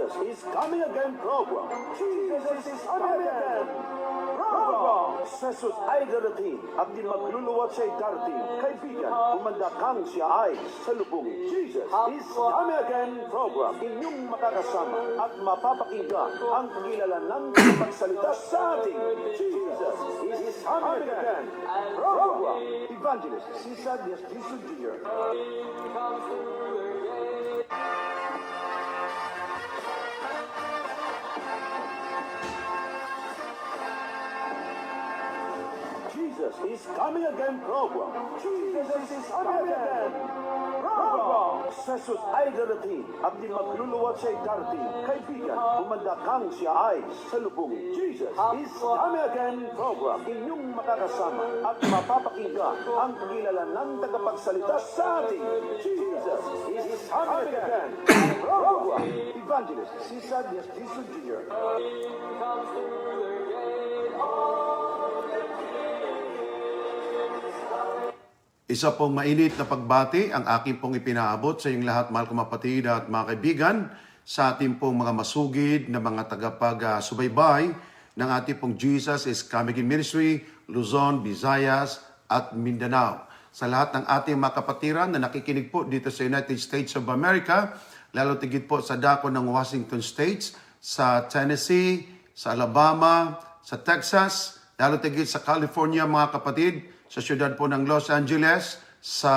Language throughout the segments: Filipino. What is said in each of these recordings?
Jesus is coming again program. Jesus is coming again program. Jesus ay darating at di magluluwat siya'y darating. Kaibigan, kumanda kang siya ay salubungin. Jesus is coming again program. Inyong makakasama at mapapakinggan ang kilala ng pagsalita sa ating Jesus is coming again program. Evangelist Cesar Diaz Jr. Jesus is coming again program. Jesus is coming again program. Jesus ay darating at di magluluwat siya'y darating. Kaibigan, kumanda kang siya ay salubungin. Jesus is coming again program. Inyong makakasama at mapapakinggan ang kilala ng tagapagsalita sa ating Jesus is coming again program. Evangelist Cesar Diaz Jr. Isa pong mainit na pagbati ang aking pong ipinaabot sa inyong lahat, mahal kong kapatid at mga kaibigan, sa ating pong mga masugid na mga tagapag-subaybay ng ating pong Jesus is Coming in Ministry, Luzon, Visayas at Mindanao. Sa lahat ng ating mga kapatiran na nakikinig po dito sa United States of America, lalo tigit po sa dako ng Washington States, sa Tennessee, sa Alabama, sa Texas, lalo tigit sa California mga kapatid, sa siyudad po ng Los Angeles, sa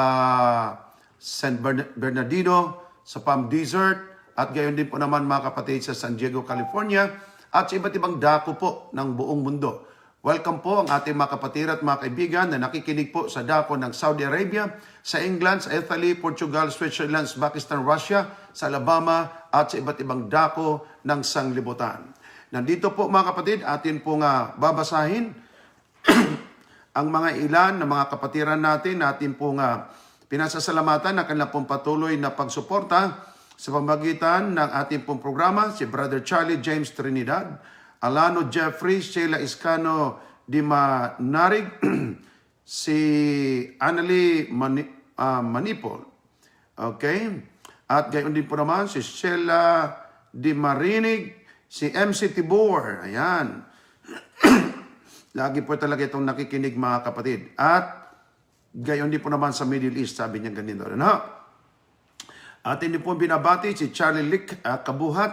San Bernardino, sa Palm Desert, at gayon din po naman mga kapatid sa San Diego, California, at sa iba't ibang dako po ng buong mundo. Welcome po ang ating mga kapatid at mga kaibigan na nakikinig po sa dako ng Saudi Arabia, sa England, sa Italy, Portugal, Switzerland, Pakistan, Russia, sa Alabama, at sa iba't ibang dako ng sanglibutan. Nandito po mga kapatid, atin pong babasahin ang mga ilan ng mga kapatiran natin pong pinasasalamatan na kanilang pong patuloy na pagsuporta sa pamagitan ng ating pong programa, si Brother Charlie James Trinidad, Alano Jeffrey, Sheila Iscano Dimanarig, si Annalie Manipol. Okay? At gayon din po naman si Sheila Dimarinig, si MC Tibor. Ayan. Lagi po talaga itong nakikinig mga kapatid. At gayon din po naman sa Middle East, sabi niya ganito. Ano? At hindi po binabati si Charlie Lick Kabuhat,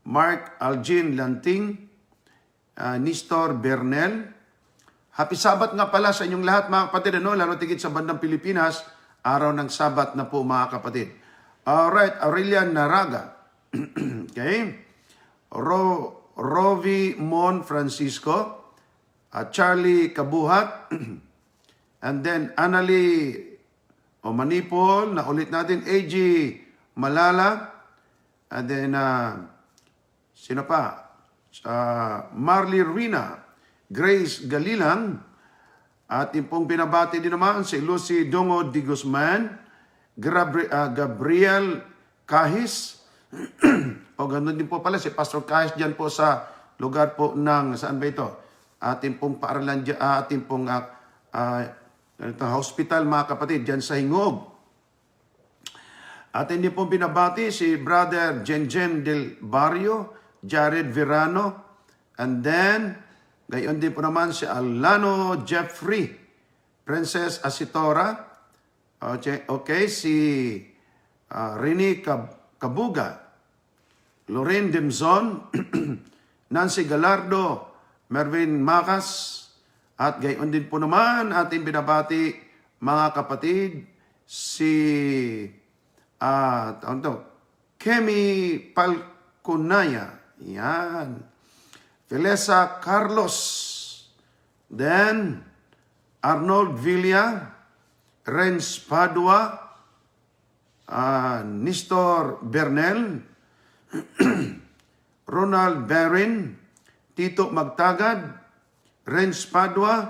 Mark Algin Lanting, Nestor Bernel. Happy Sabat nga pala sa inyong lahat mga kapatid. Ano? Lalo tigit sa bandang Pilipinas, araw ng Sabat na po mga kapatid. Alright, Aurelian Naraga. Okay? Rovi Mon Francisco. Charlie Kabuhat, and then Annalie Manipol, na ulit natin, AG Malala, and then, sino pa? Marley Rina, Grace Galilang, at yung pong binabati din naman si Lucy Dongo Di Guzman, Gabriel Kahis, o ganoon din po pala si Pastor Kahis dyan po sa lugar po ng, saan ba ito? Ating pong paaralan dyan, ating pong hospital mga kapatid dyan sa Hingog. At hindi pong binabati si Brother Jenjen Del Barrio, Jared Verano, and then gayon din po naman si Alano Jeffrey, Princess Asitora, okay, si Rini Kabuga, Lorraine Demzon, Nancy Galardo, Mervin Macas, at gayon din po naman ating binabati mga kapatid si Kemi Palcunaya, yan, Felisa Carlos, then Arnold Villa, Renz Padua, Nestor Bernel, Ronald Berin, Tito Magtagad, Renz Padua,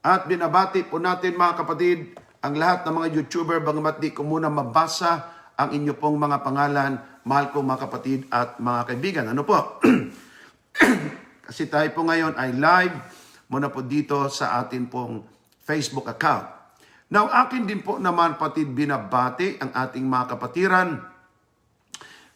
at binabati po natin mga kapatid ang lahat ng mga YouTuber, bagamat di ko muna mabasa ang inyo pong mga pangalan, mahal ko mga kapatid at mga kaibigan. Ano po? Kasi tayo po ngayon ay live muna po dito sa atin pong Facebook account. Now, akin din po naman patid binabati ang ating mga kapatiran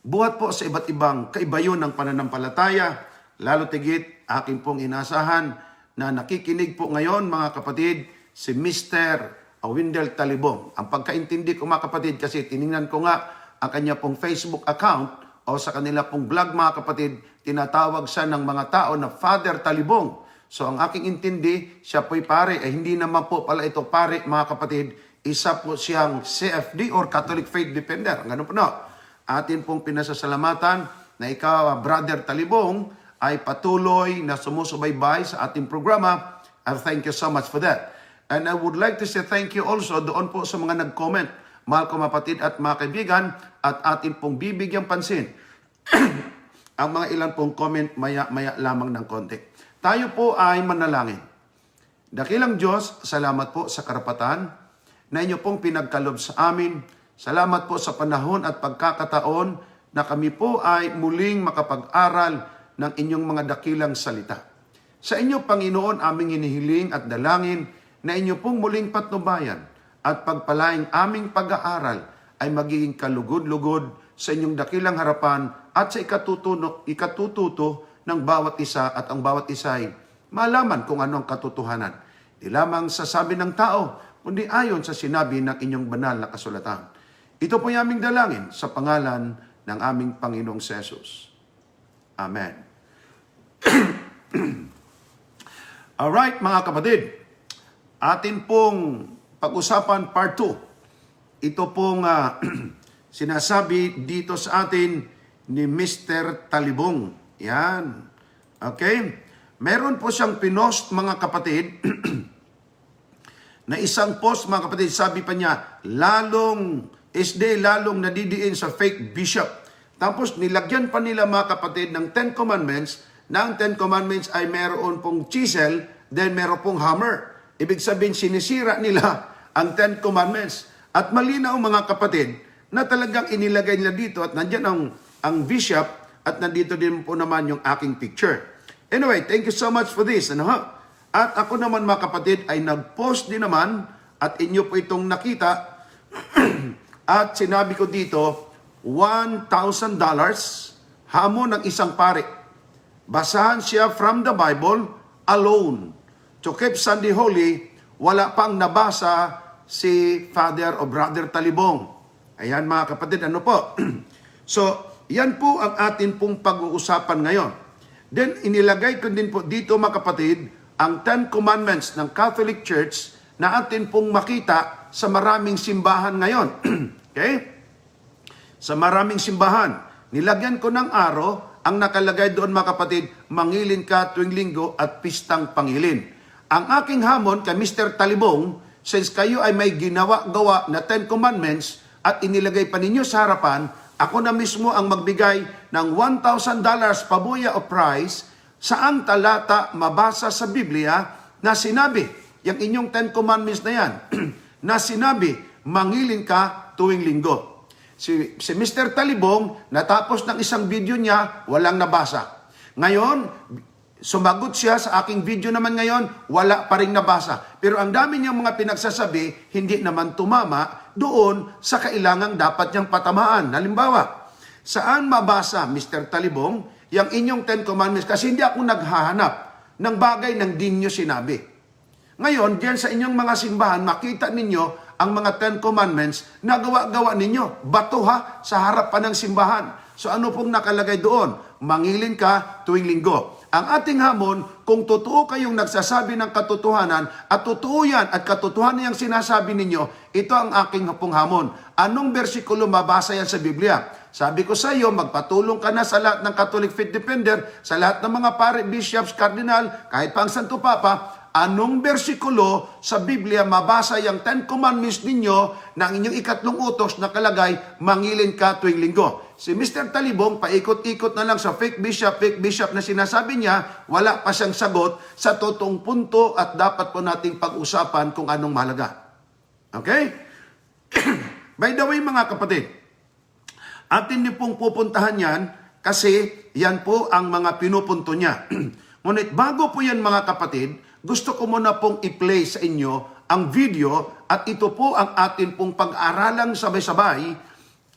Buhat po sa iba't ibang kaibayon ng pananampalataya, lalo tigit aking pong inasahan na nakikinig po ngayon mga kapatid, si Mr. Windel Talibong. Ang pagkaintindi ko mga kapatid, kasi tiningnan ko nga ang kanya pong Facebook account o sa kanila pong vlog mga kapatid, tinatawag siya ng mga tao na Father Talibong. So ang aking intindi, siya po'y pare, hindi naman po pala ito pare mga kapatid, isa po siyang CFD or Catholic Faith Defender. Ganun po no. Atin pong pinasasalamatan na ikaw, Brother Talibong, ay patuloy na sumusubaybay sa ating programa. And thank you so much for that. And I would like to say thank you also doon po sa mga nag-comment, mahal ko mapatid at mga kaibigan, at atin pong bibigyang pansin ang mga ilan pong comment maya-maya lamang ng konti. Tayo po ay manalangin. Dakilang Diyos, salamat po sa karapatan na inyo pong pinagkalob sa amin. Salamat po sa panahon at pagkakataon na kami po ay muling makapag-aral ng inyong mga dakilang salita. Sa inyo, Panginoon, aming hinihiling at dalangin na inyo pong muling patnubayan at pagpalaing aming pag-aaral ay magiging kalugod-lugod sa inyong dakilang harapan at sa ikatututo ng bawat isa at ang bawat isa ay malaman kung ano ang katotohanan. Di lamang sa sabi ng tao, kundi ayon sa sinabi ng inyong banal na kasulatan. Ito po yung aming dalangin sa pangalan ng aming Panginoong Jesus. Amen. Alright mga kapatid, atin pong pag-usapan part 2. Ito pong sinasabi dito sa atin ni Mr. Talibong. Yan. Okay? Meron po siyang pinost mga kapatid na isang post mga kapatid, sabi pa niya, lalong nadidiin sa fake bishop. Tapos nilagyan pa nila mga kapatid ng 10 Commandments, na ang 10 Commandments ay meron pong chisel, then meron pong hammer. Ibig sabihin, sinisira nila ang 10 Commandments. At malinaw mga kapatid, na talagang inilagay nila dito at nandiyan ang bishop at nandito din po naman yung aking picture. Anyway, thank you so much for this. At ako naman mga kapatid ay nag-post din naman at inyo po itong nakita at sinabi ko dito, $1,000 hamon ng isang pare. Basahan siya from the Bible alone. To keep Sunday holy, wala pang nabasa si Father o Brother Talibong. Ayan mga kapatid, ano po? So, yan po ang atin pong pag-uusapan ngayon. Then, inilagay ko din po dito mga kapatid, ang 10 Commandments ng Catholic Church na atin pong makita sa maraming simbahan ngayon. Okay? Sa maraming simbahan. Nilagyan ko ng araw, ang nakalagay doon mga kapatid, mangilin ka tuwing linggo at pistang pangilin. Ang aking hamon kay Mr. Talibong, since kayo ay may ginawa-gawa na 10 Commandments at inilagay pa ninyo sa harapan, ako na mismo ang magbigay ng $1,000 pabuya o prize saang talata mabasa sa Biblia na sinabi, yung inyong 10 Commandments na yan, na sinabi, mangilin ka tuwing linggo. Si Mr. Talibong, natapos ng isang video niya, walang nabasa. Ngayon, sumagot siya sa aking video naman ngayon, wala pa rin nabasa. Pero ang dami niyang mga pinagsasabi, hindi naman tumama doon sa kailangang dapat niyang patamaan. Halimbawa, saan mabasa, Mr. Talibong, yung inyong 10 Commandments? Kasi hindi ako naghahanap ng bagay ng di niyo sinabi. Ngayon, diyan sa inyong mga simbahan, makita ninyo ang mga 10 Commandments na gawa-gawa ninyo. Bato ha, sa harapan ng simbahan. So ano pong nakalagay doon? Mangilin ka tuwing linggo. Ang ating hamon, kung totoo kayong nagsasabi ng katotohanan at totoo yan at katotohanan yung sinasabi ninyo, ito ang aking pong hamon. Anong bersikulo mabasa yan sa Biblia? Sabi ko sa iyo, magpatulong ka na sa lahat ng Catholic Faith Defender, sa lahat ng mga pare, bishops, cardinal, kahit pa ang Santo Papa, anong bersikulo sa Biblia mabasa yung 10 Commandments ninyo na ang inyong ikatlong utos na kalagay, mangilin ka tuwing linggo? Si Mr. Talibong, paikot-ikot na lang sa fake bishop na sinasabi niya, wala pa siyang sagot sa totoong punto at dapat po nating pag-usapan kung anong mahalaga. Okay? By the way, mga kapatid, atin niyo pong pupuntahan yan kasi yan po ang mga pinupunto niya. Ngunit bago po yan mga kapatid, gusto ko muna pong i-play sa inyo ang video at ito po ang atin pong pag-aralang sabay-sabay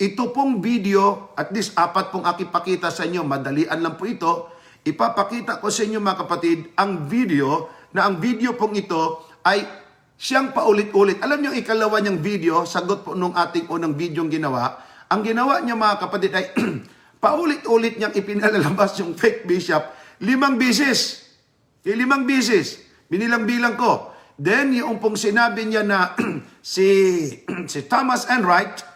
ito pong video, at least 4 pong akipakita sa inyo, madalian lang po ito, ipapakita ko sa inyo mga kapatid, ang video pong ito ay siyang paulit-ulit. Alam niyo, ikalawa niyang video, sagot po nung ating unang video ginawa, ang ginawa niya mga kapatid ay paulit-ulit niyang ipinalalabas yung fake bishop 5 beses. 5 beses. Binilang-bilang ko. Then, yung pong sinabi niya na si Thomas Enright,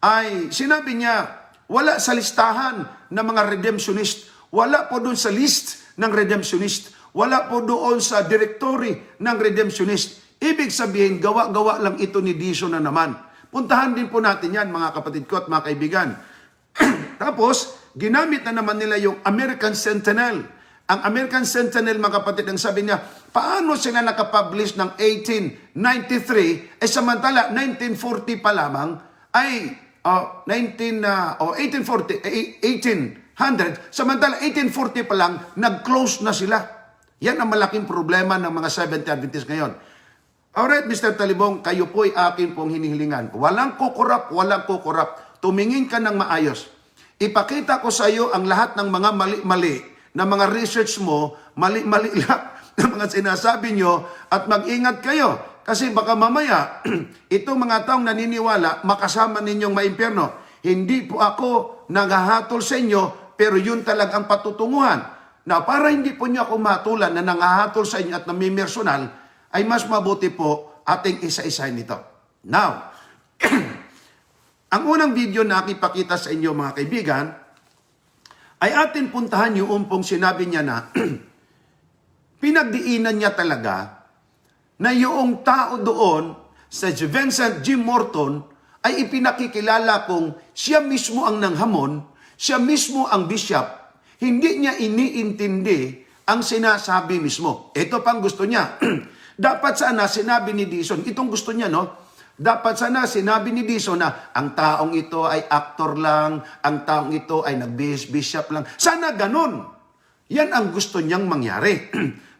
ay sinabi niya, wala sa listahan ng mga redemptionist. Wala po doon sa list ng redemptionist. Wala po doon sa directory ng redemptionist. Ibig sabihin, gawa-gawa lang ito ni Dizon na naman. Puntahan din po natin yan, mga kapatid ko at mga kaibigan. Tapos, ginamit na naman nila yung American Sentinel. Ang American Sentinel, mga kapatid, ang sabi niya, paano sila nakapublish ng 1893, samantala 1940 pa lamang, ay 1800, samantala 1840 pa lang, nag-close na sila. Yan ang malaking problema ng mga Seventh-day Adventists ngayon. Alright, Mr. Talibong, kayo po'y akin pong hinihilingan. Walang kukurap. Tumingin ka ng maayos. Ipakita ko sa iyo ang lahat ng mga mali-mali na mga research mo, mali-mali lang na mga sinasabi nyo, at mag-ingat kayo. Kasi baka mamaya, itong mga taong naniniwala, makasama ninyong maimpyerno. Hindi po ako nanghahatol sa inyo, pero yun talagang patutunguhan. Na para hindi po nyo ako matulan na nanghahatol sa inyo at namimersonal, ay mas mabuti po ating isa-isahin ito. Now, ang unang video na ipakita sa inyo mga kaibigan, ay atin puntahan yung pong sinabi niya na pinagdiinan niya talaga na yung tao doon sa Vincent G. Morton ay ipinakikilala kung siya mismo ang nanghamon, siya mismo ang bishop, hindi niya iniintindi ang sinasabi mismo. Ito pang gusto niya. Dapat sana sinabi ni Dizon, itong gusto niya, no? Dapat sana sinabi ni Dizon na ang taong ito ay actor lang, ang taong ito ay nag-bishop lang. Sana ganun. Yan ang gusto niyang mangyari.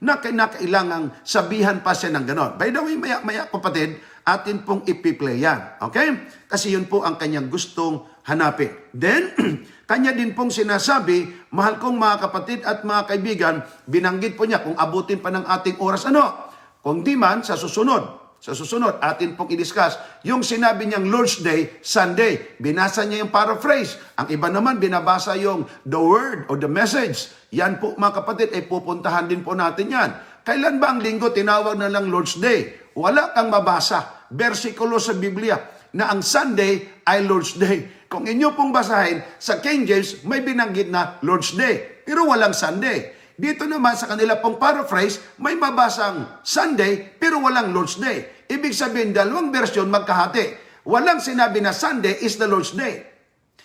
na kailangang sabihan pa siya ng ganon. By the way, maya kapatid, atin pong ipi-play yan. Okay? Kasi yun po ang kanyang gustong hanapin. Then, kanya din pong sinasabi, mahal kong mga kapatid at mga kaibigan, binanggit po niya kung abutin pa ng ating oras, kung di man, sa susunod, atin pong i-discuss yung sinabi niyang Lord's Day, Sunday. Binasa niya yung paraphrase. Ang iba naman, binabasa yung the word or the message. Yan po, mga kapatid, ay pupuntahan din po natin yan. Kailan ba ang linggo tinawag na lang Lord's Day? Wala kang mabasa. Versikulo sa Biblia na ang Sunday ay Lord's Day. Kung inyo pong basahin, sa King James, may binanggit na Lord's Day. Pero walang Sunday. Dito naman sa kanila pong paraphrase, may mabasang Sunday pero walang Lord's Day. Ibig sabihin, dalawang version magkahati. Walang sinabi na Sunday is the Lord's Day.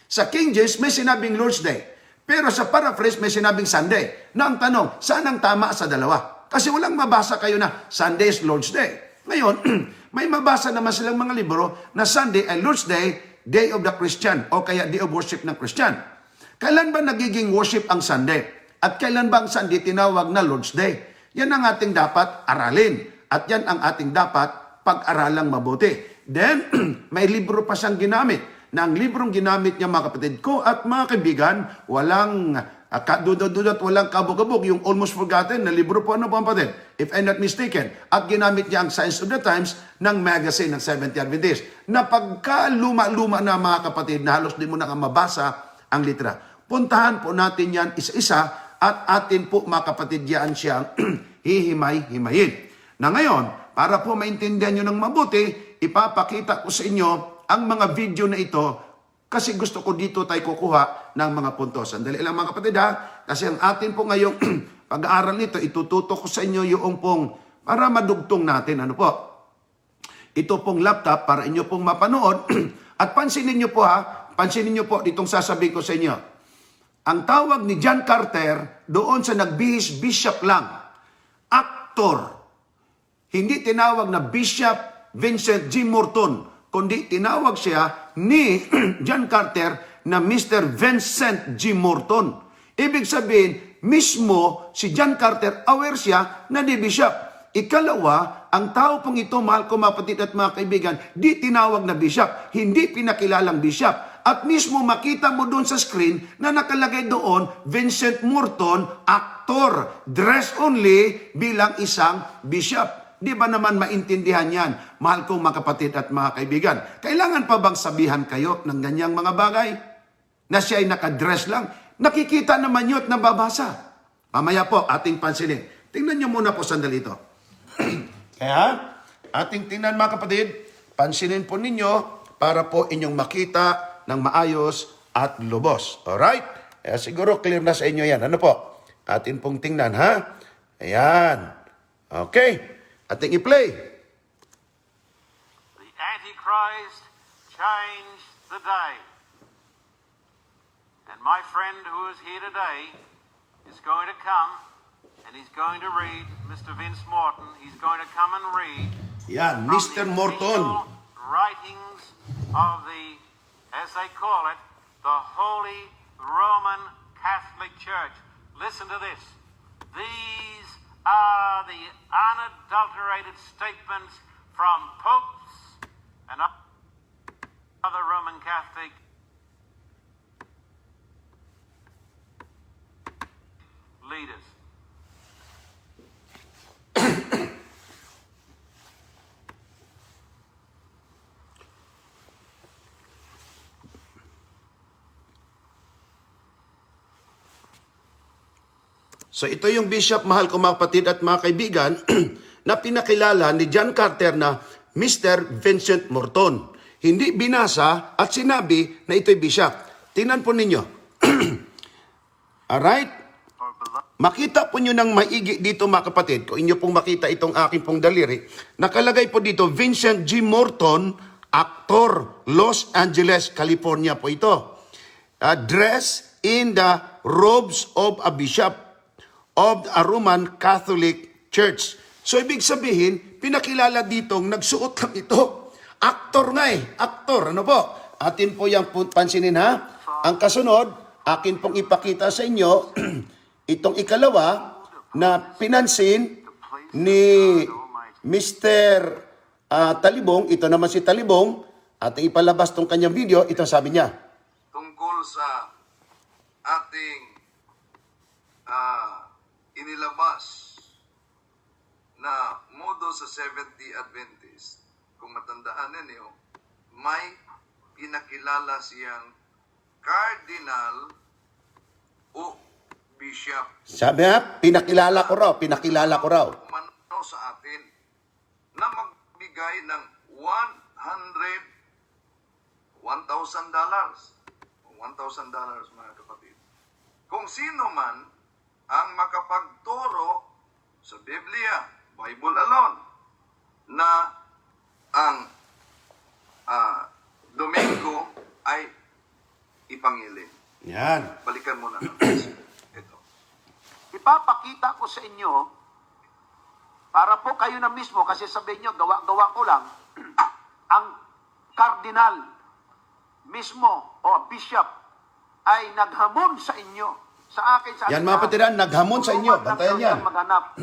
Sa King James, may sinabing Lord's Day. Pero sa paraphrase, may sinabing Sunday. Na ang tanong, saan ang tama sa dalawa? Kasi walang mabasa kayo na Sunday is Lord's Day. Ngayon, may mabasa naman silang mga libro na Sunday ay Lord's Day, Day of the Christian, o kaya Day of Worship ng Christian. Kailan ba nagiging worship ang Sunday? At kailan ba ang Sunday tinawag na Lord's Day? Yan ang ating dapat aralin. At yan ang ating dapat pag-aralang mabuti. Then, may libro pa siyang ginamit. Na ang librong ginamit niya, mga kapatid ko at mga kaibigan, walang kadudot, walang kabog-kabog. Yung Almost Forgotten na libro po, mga kapatid? If I'm not mistaken. At ginamit niya ang Signs of the Times ng magazine ng Seventh-day Adventist. Na pagka-luma-luma na, mga kapatid, na halos di mo na mabasa ang litra. Puntahan po natin yan isa-isa at atin po mga kapatid yan siyang hihimay-himayin. Na ngayon, para po maintindihan nyo ng mabuti, ipapakita ko sa inyo ang mga video na ito kasi gusto ko dito tayo kukuha ng mga puntos. Sandali lang mga kapatid kasi ang atin po ngayong pag-aaral nito, itututok ko sa inyo yung pong para madugtong natin. Ito pong laptop para inyo pong mapanood at pansinin nyo po ditong sasabihin ko sa inyo. Ang tawag ni John Carter doon sa nagbihis bishop lang, actor. Hindi tinawag na Bishop Vincent G. Morton, kundi tinawag siya ni John Carter na Mr. Vincent G. Morton. Ibig sabihin, mismo si John Carter aware siya na di bishop. Ikalawa, ang tao pong ito, mahal ko mga kapatid at mga kaibigan, di tinawag na bishop, hindi pinakilalang bishop. at mismo makita mo doon sa screen na nakalagay doon, Vincent Morton, actor, dress only bilang isang bishop. Di ba naman maintindihan yan, mahal kong mga kapatid at mga kaibigan? Kailangan pa bang sabihan kayo ng ganyang mga bagay? Na siya ay nakadress lang? Nakikita naman yun at nababasa. Mamaya po, ating pansinin. Tingnan nyo muna po sandali ito. Kaya, ating tingnan mga kapatid, pansinin po ninyo para po inyong makita ng maayos at lubos. Alright? Kaya siguro clear na sa inyo yan. Ano po? Atin pong tingnan, ha? Ayan. Okay. Ating i-play. The Antichrist changed the day. And my friend who is here today is going to come and he's going to read, Mr. Vince Morton, he's going to come and read Yan, from Mr. the Morton. official writings of the, as they call it, the Holy Roman Catholic Church. Listen to this. These are the unadulterated statements from popes and other Roman Catholic leaders. So ito yung bishop, mahal ko mga kapatid at mga kaibigan, na pinakilala ni John Carter na Mr. Vincent Morton. Hindi binasa at sinabi na ito'y bishop. Tingnan po ninyo. Alright? Makita po nyo ng maigi dito mga kapatid. Kung inyo pong makita itong aking pong daliri, nakalagay po dito, Vincent G. Morton, actor, Los Angeles, California po ito. Dressed in the robes of a bishop of a Roman Catholic Church. So ibig sabihin, pinakilala ditong nagsuot lang ito. Actor nga eh. Actor, ano po? Atin po yung pansinin ha. Ang kasunod, akin pong ipakita sa inyo, itong ikalawa na pinansin ni Mr. Talibong. Ito naman si Talibong. Ating ipalabas tong kanyang video. Ito sabi niya. Tungkol sa ating inilabas na modo sa Seventh Adventist, kung matandaan ninyo, may pinakilala siyang cardinal o bishop. Sabi ha, pinakilala ko raw. Mano sa atin na magbigay ng $1,000 mga kapatid. Kung sino man ang makapagturo sa Biblia, Bible alone, na ang Domingo ay ipangilin. Yan. Balikan mo na natin. Ito. Ipapakita ko sa inyo, para po kayo na mismo, kasi sabihin nyo, gawa-gawa ko lang, ang kardinal mismo o bishop ay naghamon sa inyo. Sa akin, sa Yan mga patiran, naghamon sa inyo. Bantayan yan. Maghanap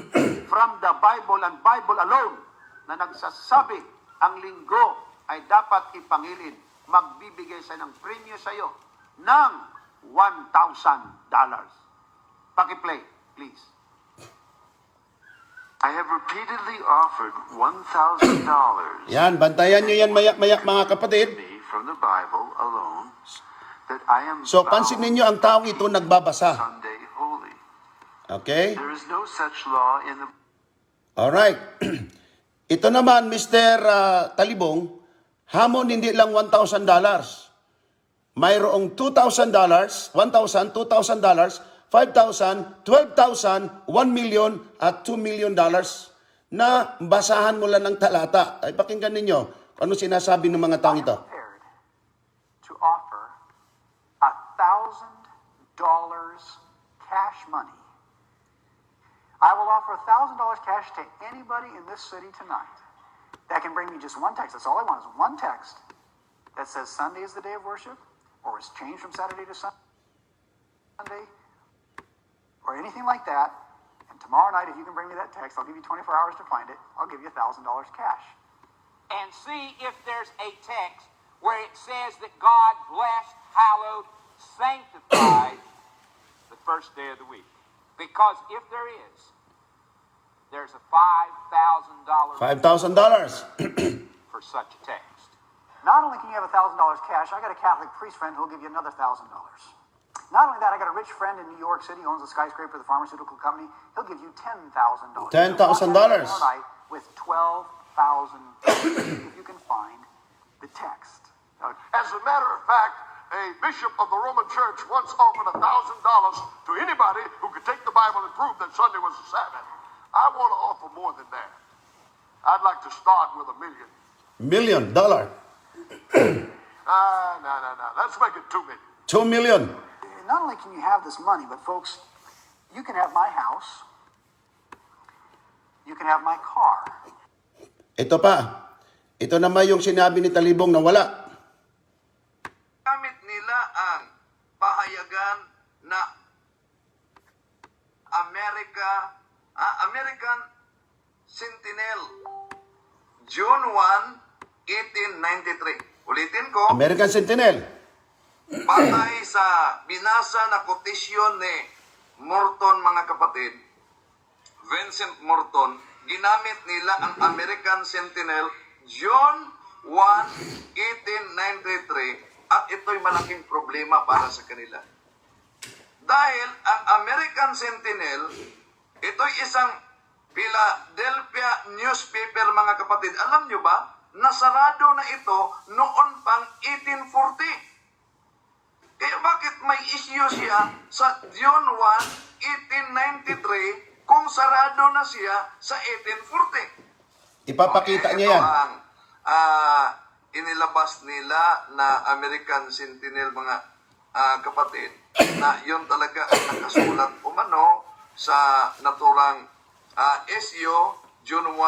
from the Bible and Bible alone na nagsasabi ang linggo ay dapat ipangilin. Magbibigay sa ng premyo sa iyo ng $1,000. Paki-play, please. I have repeatedly offered $1,000 Yan, bantayan nyo yan mayak-mayak mga kapatid. me from the Bible alone that I am So pansin ninyo ang taong ito nagbabasa. Sunday holy. Okay? There is no such law in the Alright. Ito naman, Mr. Talibong, hamon hindi lang $1,000. Mayroong $2,000, $1,000, $2,000, $5,000, $12,000, $1 million, at $2 million na basahan mo lang ng talata. Ay pakinggan ninyo ano sinasabi ng mga taong ito. Prepared to offer $1,000 cash money. I will offer $1,000 cash to anybody in this city tonight that can bring me just one text. That's all I want is one text that says Sunday is the day of worship, or is changed from Saturday to Sunday, or anything like that. And tomorrow night, if you can bring me that text, I'll give you 24 hours to find it. I'll give you $1,000 cash. And see if there's a text where it says that God blessed, hallowed, sanctified the first day of the week? Because if there is, there's a $5,000 $5,000. for such a text. Not only can you have $1,000 cash, I got a Catholic priest friend who'll give you another $1,000. Not only that, I got a rich friend in New York City, owns a skyscraper, the pharmaceutical company. He'll give you $10,000. $10,000. With 12,000 if you can find the text. As a matter of fact, a bishop of the Roman Church once offered $1,000 to anybody who could take the Bible and prove that Sunday was the Sabbath. I want to offer more than that. I'd like to start with $1 million. $1 million. No. Let's make it $2 million. $2 million. Not only can you have this money, but folks, you can have my house. You can have my car. Ito pa. Ito naman yung sinabi ni Talibong na wala. Gamit nila ang pahayagan na American Sentinel, June 1, 1893. Ulitin ko, American Sentinel. batay sa binasa na kotisyon ni Morton, mga kapatid, Vincent Morton, ginamit nila ang American Sentinel June 1, 1893 at ito'y malaking problema para sa kanila. Dahil ang American Sentinel, ito'y isang Philadelphia newspaper, mga kapatid. Alam nyo ba, nasarado na ito noon pang 1840. Kaya bakit may issue siya sa June 1, 1893 kung sarado na siya sa 1840? Ipapakita niya yan. Ito ang inilabas nila na American Sentinel, mga kapatid, na yun talaga ang nakasulat umano sa naturang SU, June 1,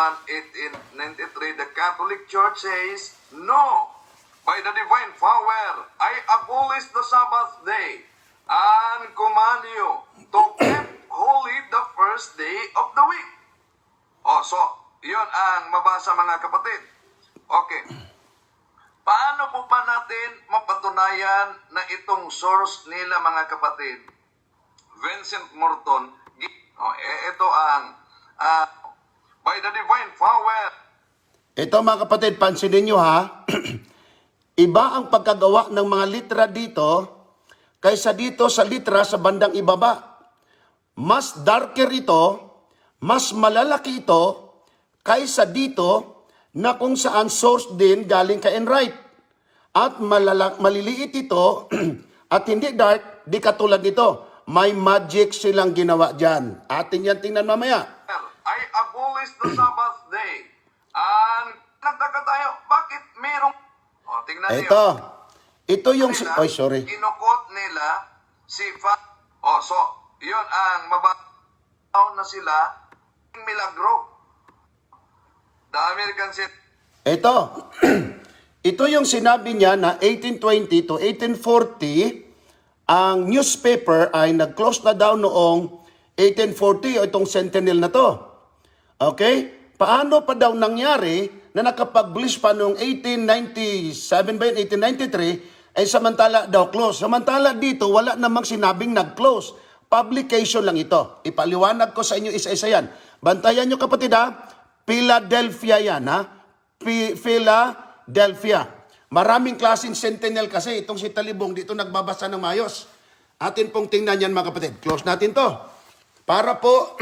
1893. The Catholic Church says, "No, by the divine power, I abolish the Sabbath day and command you to keep holy the first day of the week." So, yun ang mabasa, mga kapatid. Okay. Paano po ba natin mapatunayan na itong source nila, mga kapatid? Vincent Morton, ito ang by the divine power. Ito, mga kapatid, pansinin nyo ha. Iba ang pagkagawa ng mga litra dito kaysa dito sa litra sa bandang ibaba. Mas darker ito, mas malalaki ito kaysa dito na kung saan source din galing kay Enright. At maliliit ito at hindi dark, di katulad nito. May magic silang ginawa dyan. Atin yan tingnan mamaya. I abolish the Sabbath day. Nagtaka tayo, bakit merong... tingnan niyo. Ito yung... sorry. Kinukot nila si so, yun ang mababaw na sila ng milagro. The American Set. Ito yung sinabi niya na 1820 to 1840, ang newspaper ay nag-close na daw noong 1840 o itong Sentinel na to. Okay? Paano pa daw nangyari na nakapag-publish pa noong 1897 ba 1893 ay samantala daw close. Samantala dito wala namang sinabing nag-close. Publication lang ito. Ipaliwanag ko sa inyo isa-isa yan. Bantayan nyo, kapatid, ha? Philadelphia yan, ha? Philadelphia. Maraming klaseng Sentinel kasi itong si Talibong dito nagbabasa ng mayos. Atin pong tingnan yan, mga kapatid. Close natin to. Para po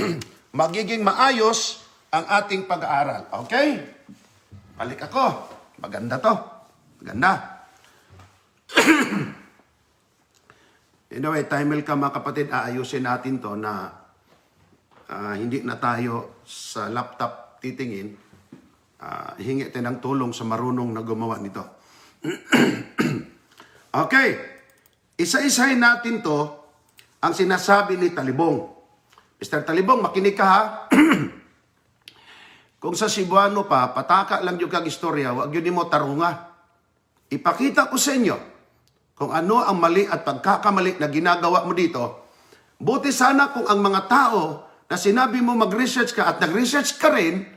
magiging maayos ang ating pag-aaral. Okay? Balik ako. Maganda to. Maganda. Anyway, time will come, mga kapatid. Aayusin natin to na hindi na tayo sa laptop titingin. Hingi tayo ng tulong sa marunong na gumawa nito. Okay. Isa-isahin natin to ang sinasabi ni Talibong. Mr. Talibong, makinig ka, ha? Kung sa Cebuano pa, pataka lang yung kag-istorya, wag yun mo tarunga. Ipakita ko sa inyo kung ano ang mali at pagkakamali na ginagawa mo dito. Buti sana kung ang mga tao na sinabi mo mag-research ka at nag-research ka rin,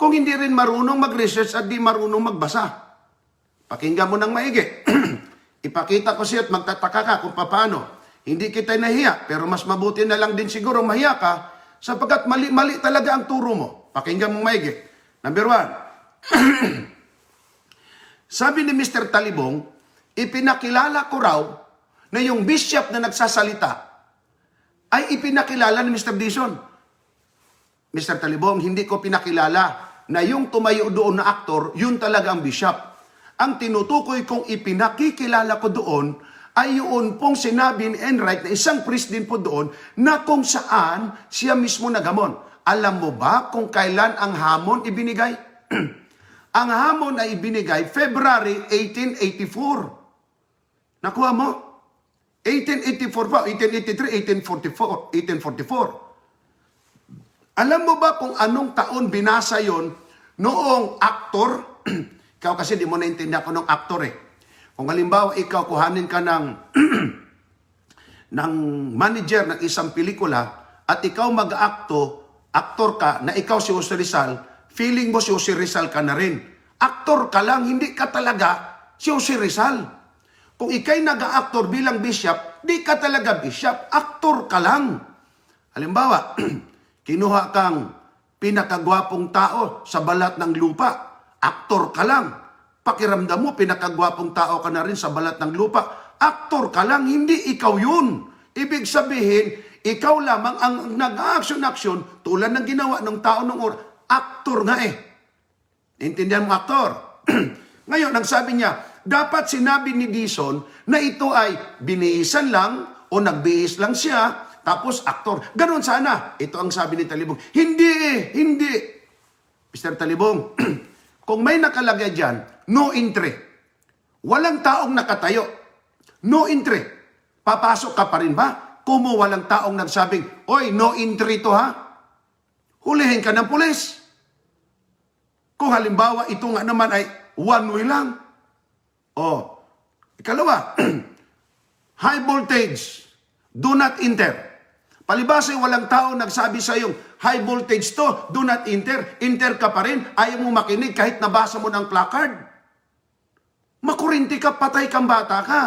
kung hindi rin marunong mag-research at di marunong magbasa. Pakinggan mo ng maigi. Ipakita ko siya at magtataka ka kung paano. Hindi kita nahiya, pero mas mabuti na lang din siguro mahiya ka sapagkat mali-mali talaga ang turo mo. Pakinggan mo maigi. Number 1. Sabi ni Mr. Talibong, ipinakilala ko raw na yung bishop na nagsasalita ay ipinakilala ni Mr. Dizon. Mr. Talibong, hindi ko pinakilala na yung tumayo doon na aktor, yun talaga ang bishop. Ang tinutukoy kong ipinakikilala ko doon ay yun pong sinabi ni Enright na isang priest din po doon na kung saan siya mismo nagamon. Alam mo ba kung kailan ang hamon ibinigay? Ang hamon ay ibinigay February 1884. Nakuha mo? 1884 pa, 1883, 1844. Alam mo ba kung anong taon binasa yon noong aktor? Ikaw kasi di mo naintindihan ko ng aktor eh. Kung halimbawa ikaw kuhanin ka ng manager ng isang pelikula at ikaw aktor ka na ikaw si Jose Rizal, feeling mo si Jose Rizal ka na rin. Aktor ka lang, hindi ka talaga si Jose Rizal. Kung ikay nag-aktor bilang bishop, di ka talaga bishop, aktor ka lang. Halimbawa, kinuha kang pinakagwapong tao sa balat ng lupa, aktor ka lang. Pakiramdam mo, pinakagwapong tao ka na rin sa balat ng lupa. Aktor ka lang, hindi ikaw yun. Ibig sabihin, ikaw lamang ang nag-action-action tulad ng ginawa ng tao ng aktor nga eh. Intindihan mo, aktor? Ngayon, ang sabi niya, dapat sinabi ni Dizon na ito ay binihisan lang o nagbihis lang siya, tapos aktor. Ganon sana. Ito ang sabi ni Talibong. Hindi. Mr. Talibong, kung may nakalagay dyan, no entry. Walang taong nakatayo. No entry. Papasok ka pa rin ba? Kung walang taong nagsabing, oy, no entry to ha? Hulihin ka ng pulis. Kung halimbawa, ito nga naman ay one way lang. O, ikalawa, high voltage, do not enter. Palibasa walang taong nagsabi sa yung high voltage to, do not enter. Enter ka pa rin, ayaw mo makinig kahit nabasa mo ng placard. Makurinti ka, patay kang bata ka.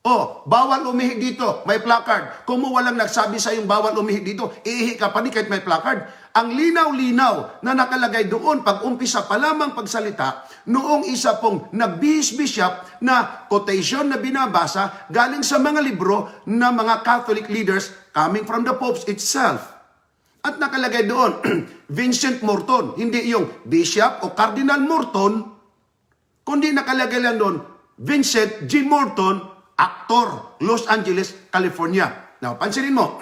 O, bawal umihi dito, may placard. Kung mo walang nagsabi sa yung bawal umihi dito, iihi ka pa rin kahit may placard. Ang linaw-linaw na nakalagay doon pag umpisa pa lamang pagsalita, noong isa pong nagbihis-bishop na quotation na binabasa galing sa mga libro ng mga Catholic leaders coming from the popes itself. At nakalagay doon, Vincent Morton, hindi yung bishop o Cardinal Morton, kundi nakalagay lang doon, Vincent G. Morton, actor, Los Angeles, California. Now, pansinin mo,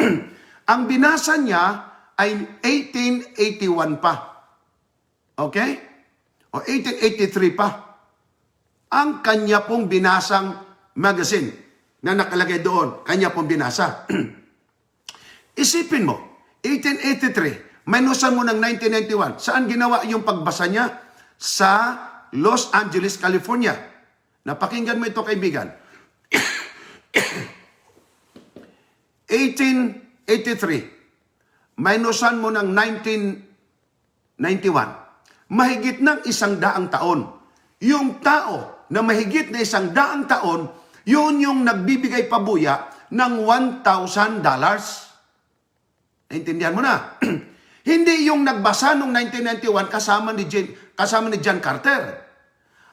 ang binasa niya ay 1881 pa. Okay? O 1883 pa. Ang kanya pong binasang magazine na nakalagay doon, kanya pong binasa. Isipin mo, 1883, minusan mo ng 1991. Saan ginawa yung pagbasa niya? Sa Los Angeles, California. Napakinggan mo ito, kaibigan. 1883, minusan mo ng 1991, mahigit ng 100 taon. Yung tao na mahigit na 100 taon, yun yung nagbibigay pabuya ng $1,000. Naintindihan mo na? Hindi yung nagbasa noong 1991 kasama ni John Carter.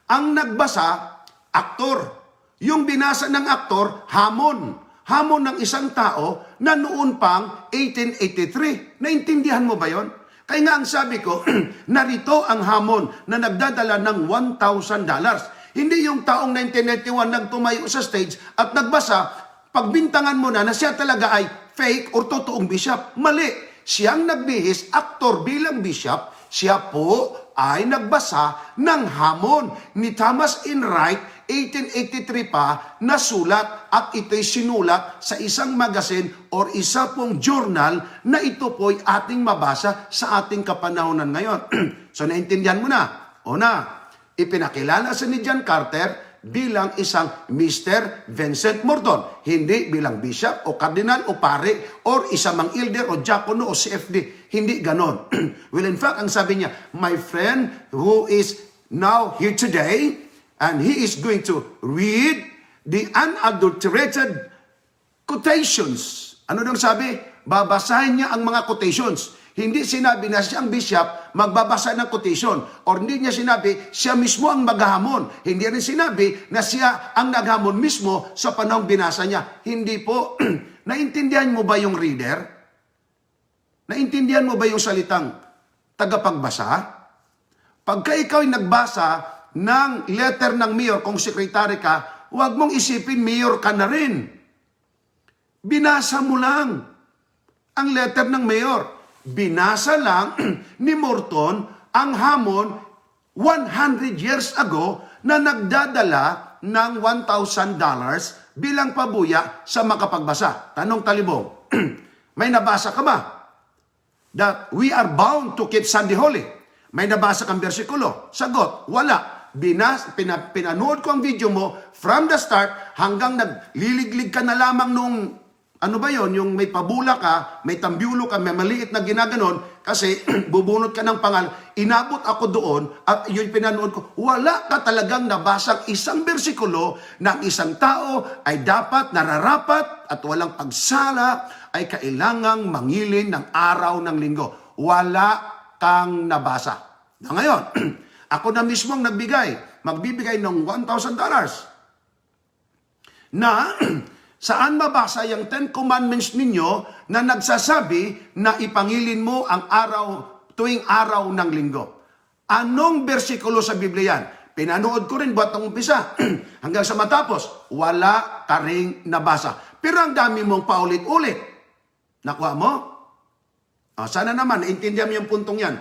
Ang nagbasa, aktor. Yung binasa ng aktor, hamon. Hamon ng isang tao na noon pang 1883. Naintindihan mo ba yon? Kaya nga ang sabi ko, narito ang hamon na nagdadala ng $1,000. Hindi yung taong 1991 nagtumayo sa stage at nagbasa, pagbintangan mo na siya talaga ay fake or totoong bishop. Mali. Siyang nagbihis, aktor bilang bishop, siya po ay nagbasa ng hamon ni Thomas Enright 1883 pa na sulat at ito'y sinulat sa isang magazine or isa pong journal na ito po'y ating mabasa sa ating kapanahonan ngayon. So naintindihan mo na. O na, ipinakilala sa ni John Carter bilang isang Mr. Vincent Morton. Hindi bilang bishop o cardinal o pare or isa mang elder o diakono o CFD. Hindi ganon. Well, in fact, ang sabi niya, my friend who is now here today, And he is going to read the unadulterated quotations. Ano daw sabi? Babasahin niya ang mga quotations. Hindi sinabi na siyang bishop magbabasa ng quotation. Or hindi niya sinabi siya mismo ang maghahamon. Hindi rin sinabi na siya ang naghamon mismo sa panahong binasa niya. Hindi po. Naintindihan mo ba yung reader? Naintindihan mo ba yung salitang tagapagbasa? Pagka ikaw ay nagbasa ng letter ng mayor, kung sekretary ka, huwag mong isipin mayor ka na rin. Binasa mo lang ang letter ng mayor. Binasa lang ni Morton ang hamon 100 years ago na nagdadala ng $1,000 bilang pabuya sa makapagbasa. Tanong Talibong, may nabasa ka ba? That we are bound to keep Sunday holy. May nabasa kang bersikulo? Sagot, wala. Pinanood ko ang video mo from the start hanggang nagliliglig ka na lamang nung, ano ba yon, yung may pabula ka, may tambyulo ka, may maliit na ginaganon, kasi bubunot ka ng pangal. Inabot ako doon at yun pinanood ko. Wala ka talagang nabasang isang bersikulo na ang isang tao ay dapat, nararapat at walang pagsala ay kailangang mangilin ng araw ng linggo. Wala kang nabasa. Na ngayon, ako na mismo ang magbibigay ng $1,000 na saan mabasa yung 10 Commandments ninyo na nagsasabi na ipangilin mo ang tuwing araw ng linggo. Anong bersikulo sa Biblia yan? Pinanood ko rin buhat ng umpisa hanggang sa matapos, wala ka ring nabasa. Pero ang dami mong paulit-ulit. Nakuha mo? Sana naman, naintindihan mo yung puntong yan.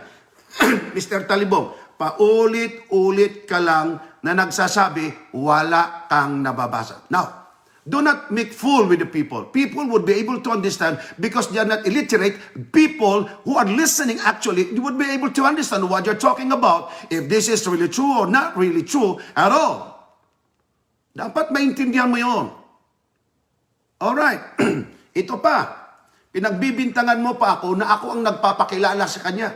Mr. Talibong, paulit-ulit ka lang na nagsasabi, wala kang nababasa. Now, do not make fool with the people. People would be able to understand because they are not illiterate. People who are listening actually would be able to understand what you're talking about, if this is really true or not really true at all. Dapat maintindihan mo yun. Alright. Ito pa. Pinagbibintangan mo pa ako na ako ang nagpapakilala sa kanya.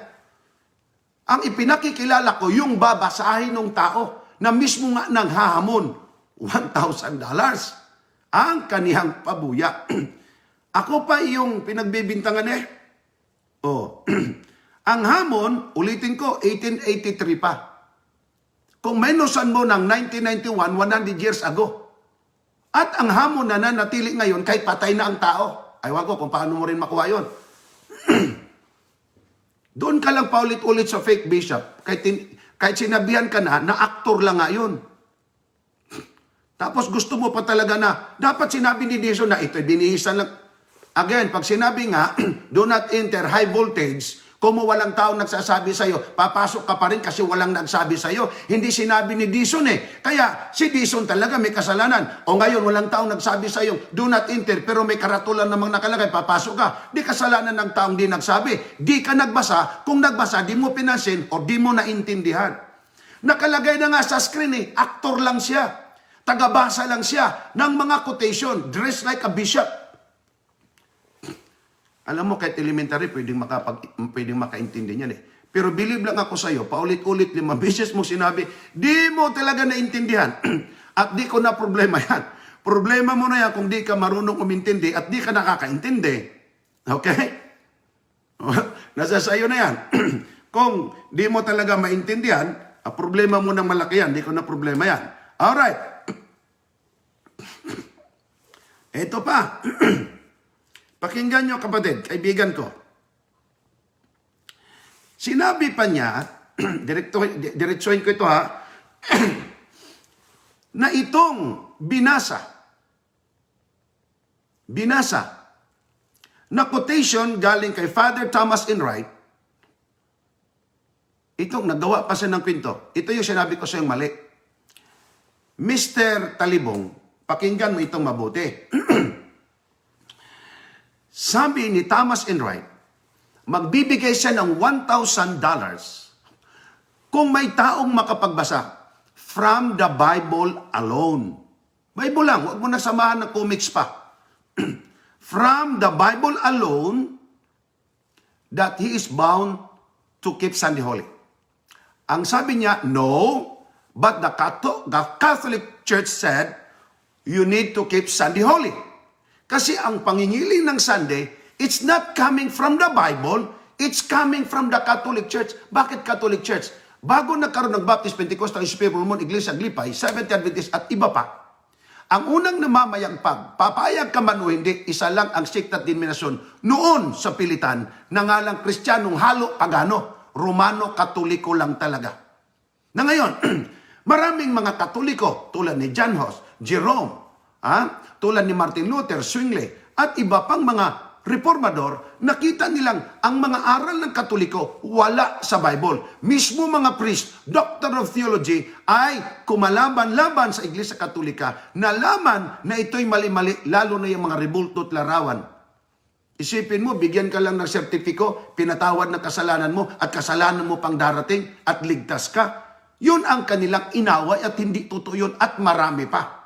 Ang ipinakikilala ko, yung babasahin ng tao na mismo nga nanghahamon, $1,000 ang kanihang pabuya. Ako pa yung pinagbibintangan Ang hamon, ulitin ko, 1883 pa. Kung minusan mo ng 1991, 100 years ago. At ang hamon na nanatili ngayon kahit patay na ang tao. Aywan ko kung paano mo rin makuha yun. Doon ka lang paulit-ulit sa fake bishop. Kahit sinabihan ka na aktor lang nga yun. Tapos gusto mo pa talaga na, dapat sinabi ni Dison na ito, binihisan lang. Again, pag sinabi nga, do not enter high voltage, kung walang tao nagsasabi sa'yo, papasok ka pa rin kasi walang nagsabi sa'yo. Hindi sinabi ni Dison Kaya si Dison talaga may kasalanan. O ngayon, walang tao nagsabi sa'yo, do not enter, pero may karatulan namang nakalagay, papasok ka. Di kasalanan ng taong di nagsabi. Di ka nagbasa. Kung nagbasa, di mo pinansin o di mo naintindihan. Nakalagay na nga sa screen aktor lang siya. Tagabasa lang siya ng mga quotation, dressed like a bishop. Alam mo, kahit elementary, pwedeng makaintindi niyan Pero believe lang ako sa'yo, paulit-ulit 5 beses mo sinabi, di mo talaga naintindihan. At di ko na problema yan. Problema mo na yan kung di ka marunong umintindi at di ka nakakaintindi. Okay? Nasa sa'yo na yan. Kung di mo talaga maintindihan, problema mo ng malaki yan, di ko na problema yan. Alright. Ito pa. Pakinggan nyo kapatid, kaibigan ko. Sinabi pa niya, diretsuhin ko ito na itong binasa na quotation galing kay Father Thomas Enright, itong nagawa pa siya ng kwento. Ito yung sinabi ko sa yung mali. Mr. Talibong, pakinggan mo itong mabuti. Sabi ni Thomas Enright, magbibigay siya ng $1,000 kung may taong makapagbasa from the Bible alone. Bible lang, huwag mo na samahan ng comics pa. From the Bible alone, that he is bound to keep Sunday holy. Ang sabi niya, no, But the Catholic Church said, you need to keep Sunday holy. Kasi ang pangingiling ng Sunday, it's not coming from the Bible, it's coming from the Catholic Church. Bakit Catholic Church? Bago nagkaroon ng Baptist, Pentecostal, Spirit, Mormon, Iglesia, Aglipay, Seventh Adventist at iba pa, ang unang namamayagpag, papayag ka man o hindi, isa lang ang sect at denominasyon noon sa pilitan na nga lang Kristiyanong halo pagano, Romano, Katoliko lang talaga. Na ngayon, maraming mga Katoliko tulad ni John Hus, Jerome, tulad ni Martin Luther, Zwingli, at iba pang mga reformador, nakita nilang ang mga aral ng Katoliko wala sa Bible. Mismo mga priest, doctor of theology, ay kumalaban-laban sa Iglesia Katolika, nalaman na ito'y mali-mali, lalo na yung mga rebulto at larawan. Isipin mo, bigyan ka lang ng sertipiko, pinatawad ng kasalanan mo, at kasalanan mo pang darating, at ligtas ka. Yun ang kanilang inaway at hindi totoo yun, at marami pa.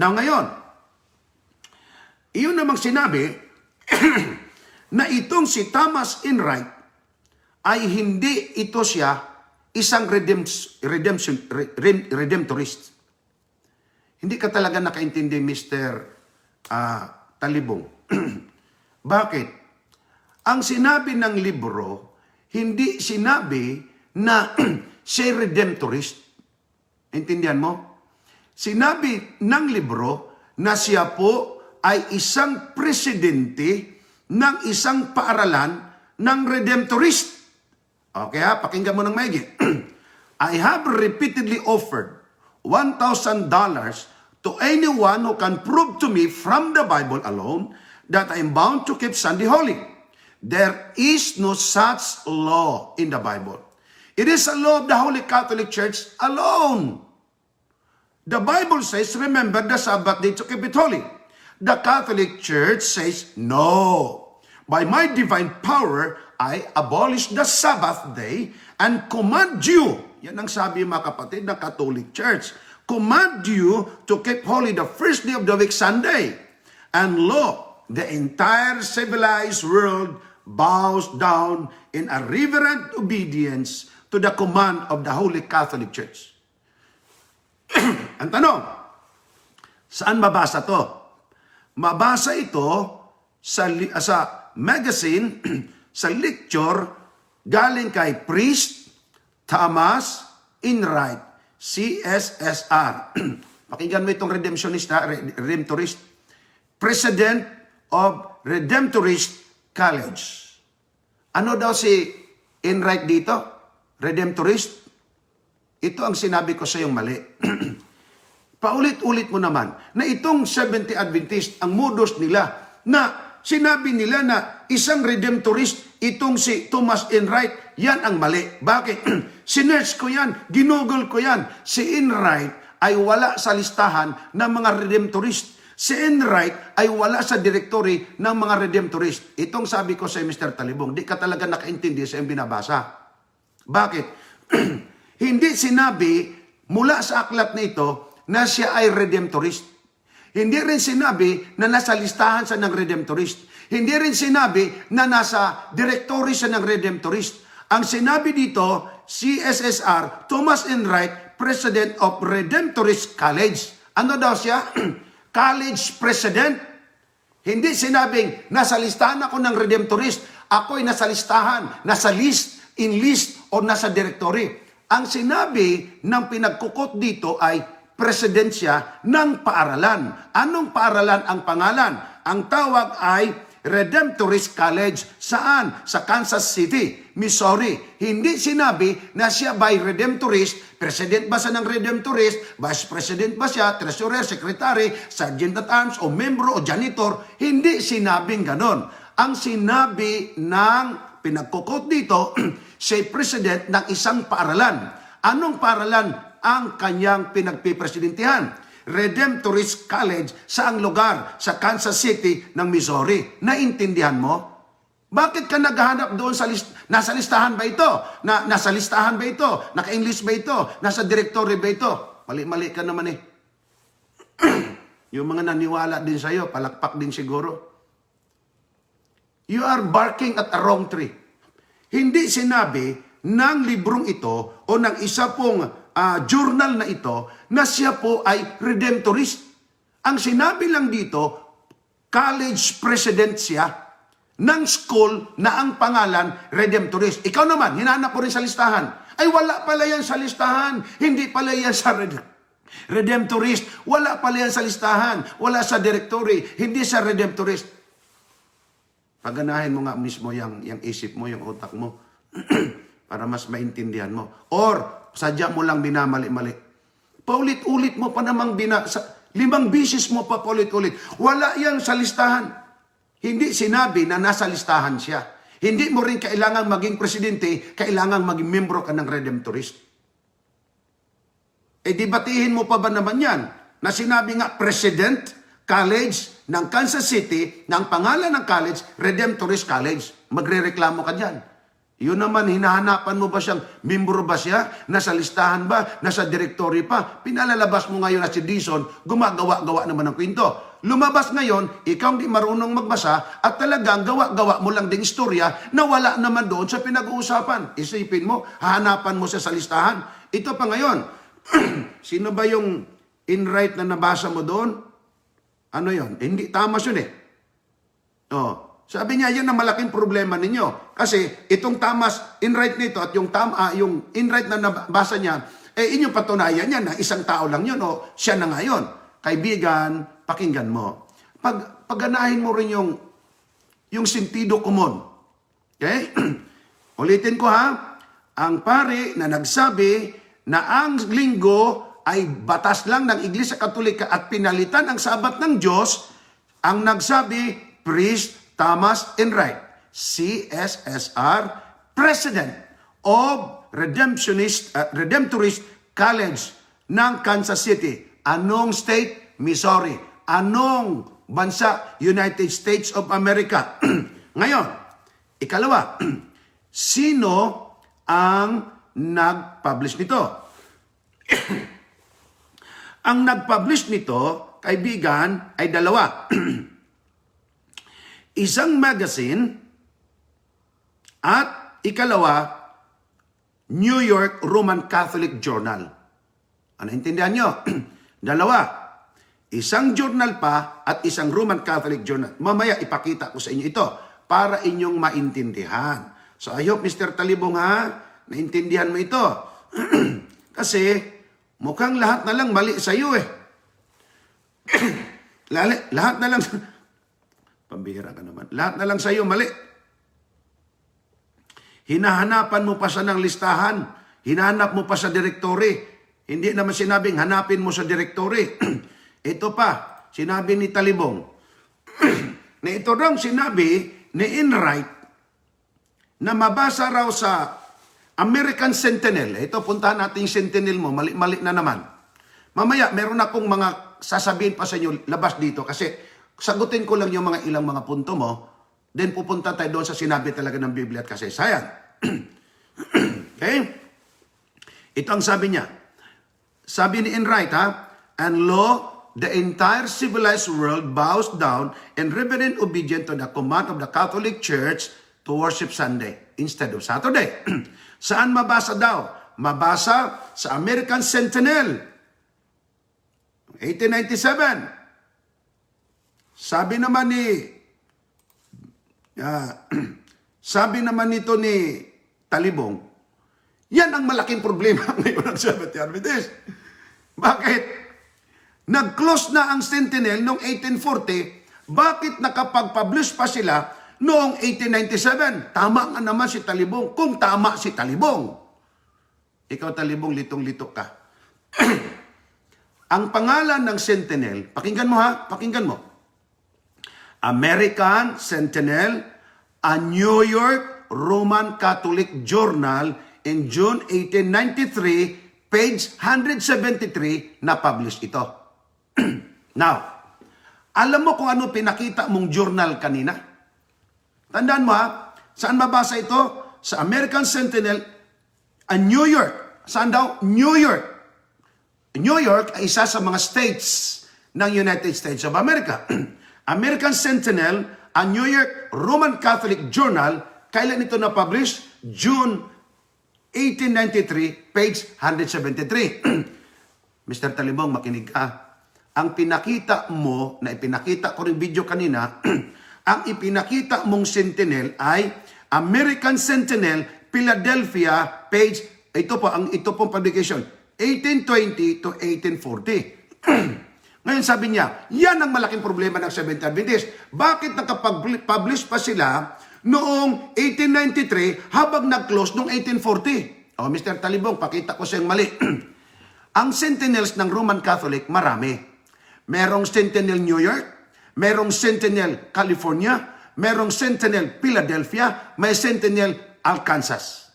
Now ngayon, iyon namang sinabi na itong si Thomas Enright ay hindi ito siya isang redemptorist. Hindi ka talaga nakaintindi, Mr. Talibong. Bakit? Ang sinabi ng libro, hindi sinabi na siya redemptorist. Intindihan mo? Sinabi ng libro na siya po ay isang presidente ng isang paaralan ng redemptorist. Okay ha, pakinggan mo ng maigi. I have repeatedly offered $1,000 to anyone who can prove to me from the Bible alone that I am bound to keep Sunday holy. There is no such law in the Bible. It is a law of the Holy Catholic Church alone. The Bible says, remember the Sabbath day to keep it holy. The Catholic Church says, no. By my divine power, I abolish the Sabbath day and command you, yan ang sabi mga kapatid ng Catholic Church, command you to keep holy the first day of the week, Sunday. And lo, the entire civilized world bows down in a reverent obedience to the command of the Holy Catholic Church. Ang tanong, saan mabasa to? Mabasa ito sa magazine, sa lecture, galing kay Priest Thomas Enright, CSSR. Pakinggan mo itong Redemptorist, President of Redemptorist College. Ano daw si Enright dito? Redemptorist? Ito ang sinabi ko sa iyong mali. Paulit-ulit mo naman na itong Seventh Adventist, ang modus nila na sinabi nila na isang redemptorist, itong si Thomas Enright, yan ang mali. Bakit? Sinearch ko yan, ginugol ko yan. Si Enright ay wala sa listahan ng mga redemptorist. Si Enright ay wala sa directory ng mga redemptorist. Itong sabi ko sa Mr. Talibong, di ka talaga nakaintindi sa iyong binabasa. Bakit? Hindi sinabi mula sa aklat na ito na siya ay redemptorist. Hindi rin sinabi na nasa listahan siya ng redemptorist. Hindi rin sinabi na nasa directory siya ng redemptorist. Ang sinabi dito, CSSR, Thomas Enright, President of Redemptorist College. Ano daw siya? College President. Hindi sinabing, nasa listahan ako ng redemptorist. Ako'y nasa listahan, nasa list, in list, o nasa directory. Ang sinabi ng pinagkukot dito ay presidensya ng paaralan. Anong paaralan ang pangalan? Ang tawag ay Redemptorist College. Saan? Sa Kansas City, Missouri. Hindi sinabi na siya by Redemptorist, president ba siya ng Redemptorist, vice president ba siya, treasurer, secretary, sergeant at arms, o membro, o janitor. Hindi sinabing ganon. Ang sinabi ng pinagkukot dito, siya president ng isang paaralan. Anong paaralan ang kanyang pinagpipresidentihan? Redemptorist College sa ang lugar sa Kansas City ng Missouri. Naintindihan mo? Bakit ka naghahanap doon sa nasa listahan ba ito? Nasa listahan ba ito? Naka-English ba ito? Nasa directory ba ito? Mali-mali ka naman eh. Yung mga naniwala din sa'yo, palakpak din siguro. You are barking at a wrong tree. Hindi sinabi ng librong ito o ng isa pong journal na ito na siya po ay redemptorist. Ang sinabi lang dito, college president siya ng school na ang pangalan redemptorist. Ikaw naman, hinanap mo rin sa listahan. Ay wala pala yan sa listahan. Hindi pala yan sa redemptorist. Wala pala yan sa listahan. Wala sa directory. Hindi sa redemptorist. Paganahin mo nga mismo yung isip mo, yung utak mo. Para mas maintindihan mo. Or, sadya mo lang binamali-mali. Paulit-ulit mo pa namang 5 bisis mo pa paulit-ulit. Wala yan sa listahan. Hindi sinabi na nasa listahan siya. Hindi mo rin kailangan maging presidente, kailangan maging membro ka ng redemptorist. Debatihin mo pa ba naman yan? Na sinabi nga, President College ng Kansas City, ng pangalan ng college, Redemptorist College. Magre-reklamo ka dyan. Yun naman, hinahanapan mo ba siyang, membro ba siya? Nasa listahan ba? Nasa directory pa? Pinalalabas mo ngayon na si Dison, gumagawa-gawa naman ng kwento. Lumabas ngayon, ikaw hindi marunong magbasa at talagang gawa-gawa mo lang ding istorya na wala naman doon sa pinag-uusapan. Isipin mo, hahanapan mo siya sa listahan. Ito pa ngayon, sino ba yung in-write na nabasa mo doon? Ano yun? Hindi, tama yun eh. Sabi niya, yan ang malaking problema ninyo. Kasi itong tamas in-write nito at yung in-write na nabasa niya, inyong patunayan niya na isang tao lang yun o siya na ngayon. Kaibigan, pakinggan mo. Pagganahin mo rin yung sentido komon. Okay? Ulitin ko ha. Ang pare na nagsabi na ang linggo ay batas lang ng Iglesia Katolika at pinalitan ang sabat ng Diyos, ang nagsabi, Priest Thomas Enright, CSSR, President of Redemptorist College ng Kansas City. Anong state? Missouri. Anong bansa? United States of America. Ngayon, ikalawa, sino ang nag-publish nito? Ang nag-publish nito, kaibigan, ay dalawa. Isang magazine at ikalawa, New York Roman Catholic Journal. Ano intindihan nyo? Dalawa. Isang journal pa at isang Roman Catholic Journal. Mamaya ipakita ko sa inyo ito para inyong maintindihan. So I hope Mr. Talibong naintindihan mo ito. Kasi mukhang lahat na lang mali sa iyo eh. Lahat na lang pambihira ka naman. Lahat na lang sa iyo mali. Hinahanapan mo pa siya ng listahan. Hinahanap mo pa sa directory. Hindi naman sinabing hanapin mo sa directory. Ito pa, sinabi ni Talibong. Na ito daw sinabi ni Enright na mabasa raw sa American Sentinel. Ito, puntahan natin yung Sentinel mo. Mali na naman. Mamaya, meron akong mga sasabihin pa sa inyo labas dito kasi sagutin ko lang yung mga ilang mga punto mo, then pupunta tayo doon sa sinabi talaga ng Biblia at kasaysayan. Okay? Ito ang sabi niya. Sabi ni Enright, and lo, the entire civilized world bows down in reverent obedience to the command of the Catholic Church to worship Sunday instead of Saturday. Saan mabasa daw? Mabasa sa American Sentinel. 1897. Sabi naman nito ni Talibong, yan ang malaking problema ngayon ng Seventh-day Adventist. Bakit? Nag-close na ang Sentinel noong 1840, bakit nakapag-publish pa sila noong 1897? Tama nga naman si Talibong, kung tama si Talibong. Ikaw, Talibong, litong-lito ka. Ang pangalan ng Sentinel, pakinggan mo pakinggan mo. American Sentinel, a New York Roman Catholic Journal in June 1893, page 173, na-publish ito. Now, alam mo kung ano pinakita mong journal kanina? Tandaan mo saan mabasa ito? Sa American Sentinel, a New York. Saan daw? New York. New York ay isa sa mga states ng United States of America. American Sentinel, a New York Roman Catholic Journal, kailan ito na-publish? June 1893, page 173. Mr. Talibong, makinig ka. Ang pinakita mo, na ipinakita ko rin video kanina, ang ipinakita mong Sentinel ay American Sentinel, Philadelphia, page, ito pong publication, 1820 to 1840. Ngayon sabi niya, yan ang malaking problema ng Seventh-day Adventist. Bakit nakapag-publish pa sila noong 1893 habang nag-close noong 1840? O, Mr. Talibong, pakita ko siyang mali. Ang Sentinels ng Roman Catholic, marami. Merong Sentinel New York, merong Sentinel California, merong Sentinel Philadelphia, may Sentinel Arkansas.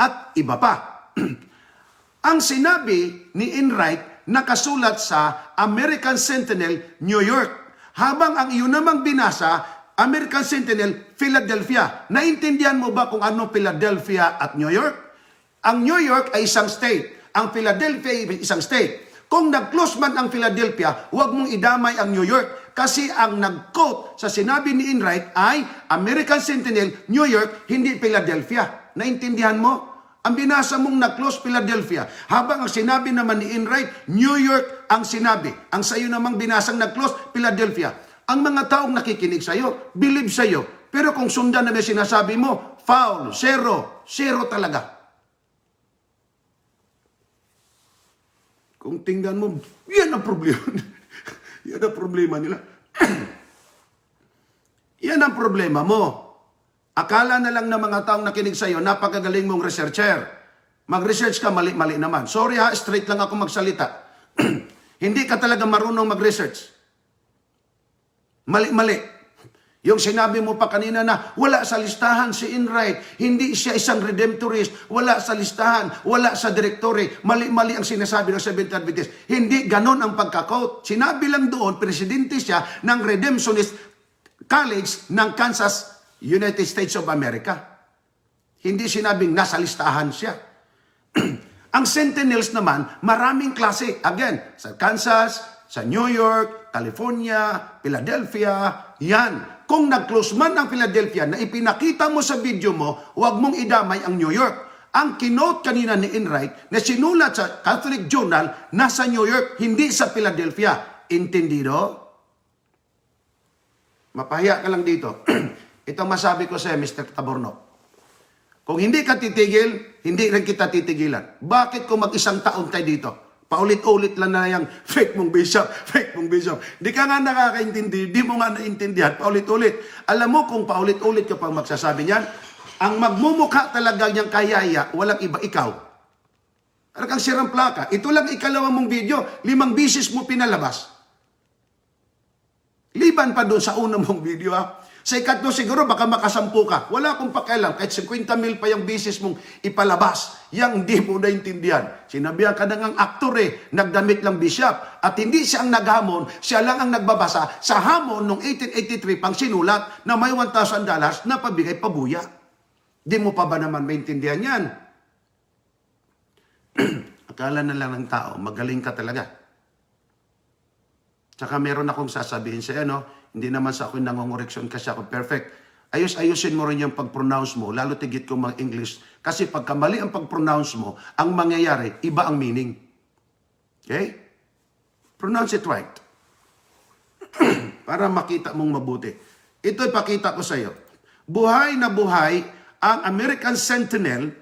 At iba pa. Ang sinabi ni Enright, nakasulat sa American Sentinel, New York. Habang ang iyo namang binasa, American Sentinel, Philadelphia. Naintindihan mo ba kung ano Philadelphia at New York? Ang New York ay isang state. Ang Philadelphia ay isang state. Kung nag-close man ang Philadelphia, huwag mong idamay ang New York. Kasi ang nag-quote sa sinabi ni Enright ay American Sentinel, New York, hindi Philadelphia. Naintindihan mo? Ang binasa mong na-close Philadelphia. Habang ang sinabi naman ni Enright, New York ang sinabi. Ang sayo namang binasang na-close Philadelphia. Ang mga taong nakikinig sa'yo, believe sa'yo. Pero kung sundan na may sinasabi mo, foul, zero talaga. Kung tingnan mo, yan ang problema. Yan ang problema nila. Yan ang problema mo. Akala na lang ng mga taong nakinig sa'yo, napakagaling mong researcher. Mag-research ka, mali-mali naman. Sorry ha, straight lang ako magsalita. Hindi ka talaga marunong mag-research. Mali-mali. Yung sinabi mo pa kanina na wala sa listahan si Enright, hindi siya isang redemptorist, wala sa listahan, wala sa directory, mali-mali ang sinasabi ng Seventh-day Adventist. Hindi ganon ang pagkakot. Sinabi lang doon, presidente siya ng Redemptionist College ng Kansas, United States of America. Hindi sinabing nasa listahan siya. Ang Sentinels naman, maraming klase. Again, sa Kansas, sa New York, California, Philadelphia, yan. Kung nag-close man ang Philadelphia na ipinakita mo sa video mo, huwag mong idamay ang New York. Ang kinote kanina ni Enright na sinulat sa Catholic Journal, nasa New York, hindi sa Philadelphia. Entendido? Mapahiya ka lang dito. Ito masabi ko sa Mr. Taborno. Kung hindi ka titigil, hindi rin kita titigilan. Bakit kung mag-isang taon tayo dito? Paulit-ulit lang na yung fake mong bishop. Di ka nga nakakaintindi, di mo nga naintindihan, paulit-ulit. Alam mo kung paulit-ulit ka pang magsasabi niyan, ang magmumukha talaga niyang kayaya, walang iba, ikaw. Para kang sirang plaka. Ito lang ikalawang mong video, 5 bisis mo pinalabas. Liban pa doon sa unang mong video ha. Sa ikatlo siguro baka makasampu ka. Wala akong pakialam. Kahit 50 mil pa yung bisis mong ipalabas. Yang hindi mo naintindihan. Sinabihan ka na ng aktor nagdamit lang bishop. At hindi siya ang naghamon. Siya lang ang nagbabasa sa hamon noong 1883 pang sinulat na may $1,000 na pabigay pabuya. Di mo pa ba naman maintindihan yan? Akala na lang ng tao, magaling ka talaga. Tsaka meron akong sasabihin sa'yo, no? Hindi naman sa akin nangongoreksyon kasi ako perfect. Ayusin mo rin yung pag-pronounce mo, lalo tigit ko mga English. Kasi pagka mali ang pag-pronounce mo, ang mangyayari, iba ang meaning. Okay? Pronounce it right. Para makita mong mabuti. Ito ipakita ko sa iyo. Buhay na buhay ang American Sentinel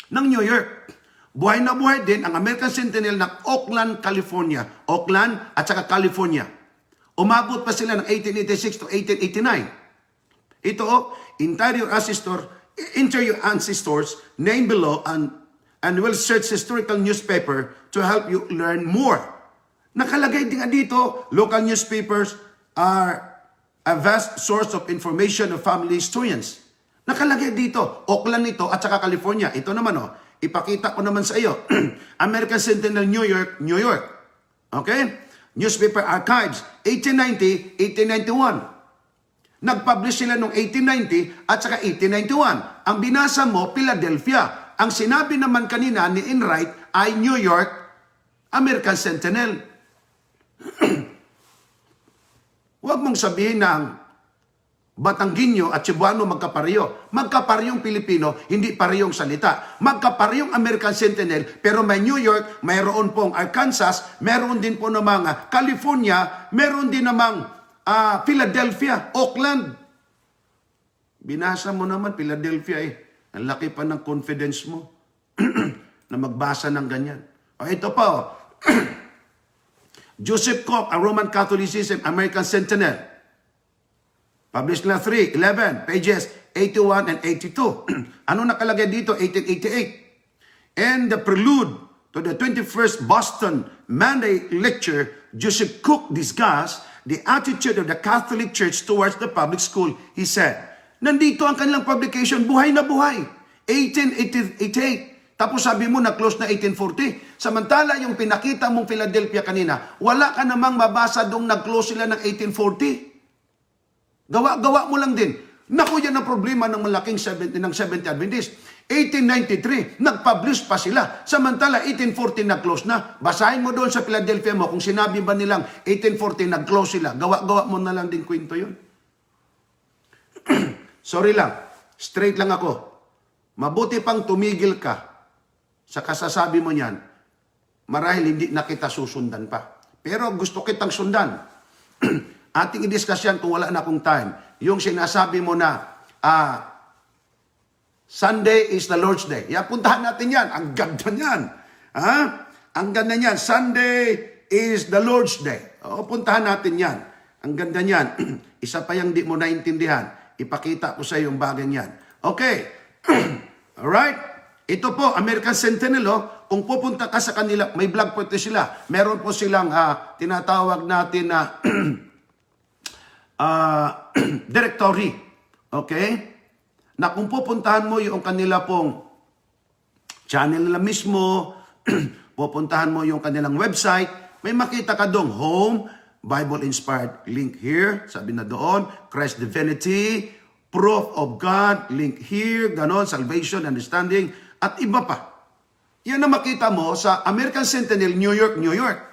ng New York. Buhay na buhay din ang American Sentinel ng Oakland, California. Oakland at saka California. Umabot pa sila ng 1886 to 1889. Ito, interior ancestors, name below, and will search historical newspaper to help you learn more. Nakalagay din dito, local newspapers are a vast source of information of family historians. Nakalagay dito, Oakland ito at saka California. Ito naman ipakita ko naman sa iyo. American Sentinel, New York, New York. Okay? Newspaper Archives, 1890, 1891. Nag-publish sila noong 1890 at saka 1891. Ang binasa mo, Philadelphia. Ang sinabi naman kanina ni Enright ay New York, American Sentinel. Huwag mong sabihin na Batangginyo at Cebuano magkapareho. Magkaparehong Pilipino, hindi parehong salita. Magkaparehong American Sentinel, pero may New York, mayroon pong Arkansas, mayroon din po namang California, mayroon din namang Philadelphia, Oakland. Binasa mo naman Philadelphia eh. Ang laki pa ng confidence mo na magbasa ng ganyan. O ito pa oh. Joseph Koch, A Roman Catholicism, American Sentinel. Published na 11 pages 81 and 82. Ano nakalagay dito? 1888. And the prelude to the 21st Boston Monday lecture, Joseph Koch discussed the attitude of the Catholic Church towards the public school. He said, nandito ang kanilang publication, buhay na buhay. 1888. Tapos sabi mo na close na 1840. Samantala yung pinakita mong Philadelphia kanina, wala ka namang mabasa doong nag-close sila ng 1840. Gawa mo lang din. Naku, yan ang problema ng malaking 70 Adventist. 1893, nag-publish pa sila. Samantala, 1840 nag-close na. Basahin mo doon sa Philadelphia mo kung sinabi ba nilang 1840 nag-close sila. Gawa mo na lang din kwento yun. Sorry lang. Straight lang ako. Mabuti pang tumigil ka sa kasasabi mo niyan. Marahil hindi na kita susundan pa. Pero gusto kitang sundan. Ating i-discuss yan kung wala na akong time. Yung sinasabi mo na, Sunday is the Lord's Day. Puntahan natin yan. Ang ganda niyan. Ang ganda niyan. Sunday is the Lord's Day. Puntahan natin yan. Ang ganda niyan. Isa pa yung di mo naintindihan. Ipakita ko sa iyo yung bagay niyan. Okay. Alright. Ito po, American Sentinel. Kung pupunta ka sa kanila, may blog po ito sila. Meron po silang tinatawag natin na directory. Okay? Na kung pupuntahan mo yung kanila pong channel nila mismo, pupuntahan mo yung kanilang website, may makita ka doon, home, Bible-inspired, link here, sabi na doon, Christ Divinity, Proof of God, link here, ganon, Salvation, Understanding, at iba pa. Yan ang makita mo sa American Sentinel, New York, New York.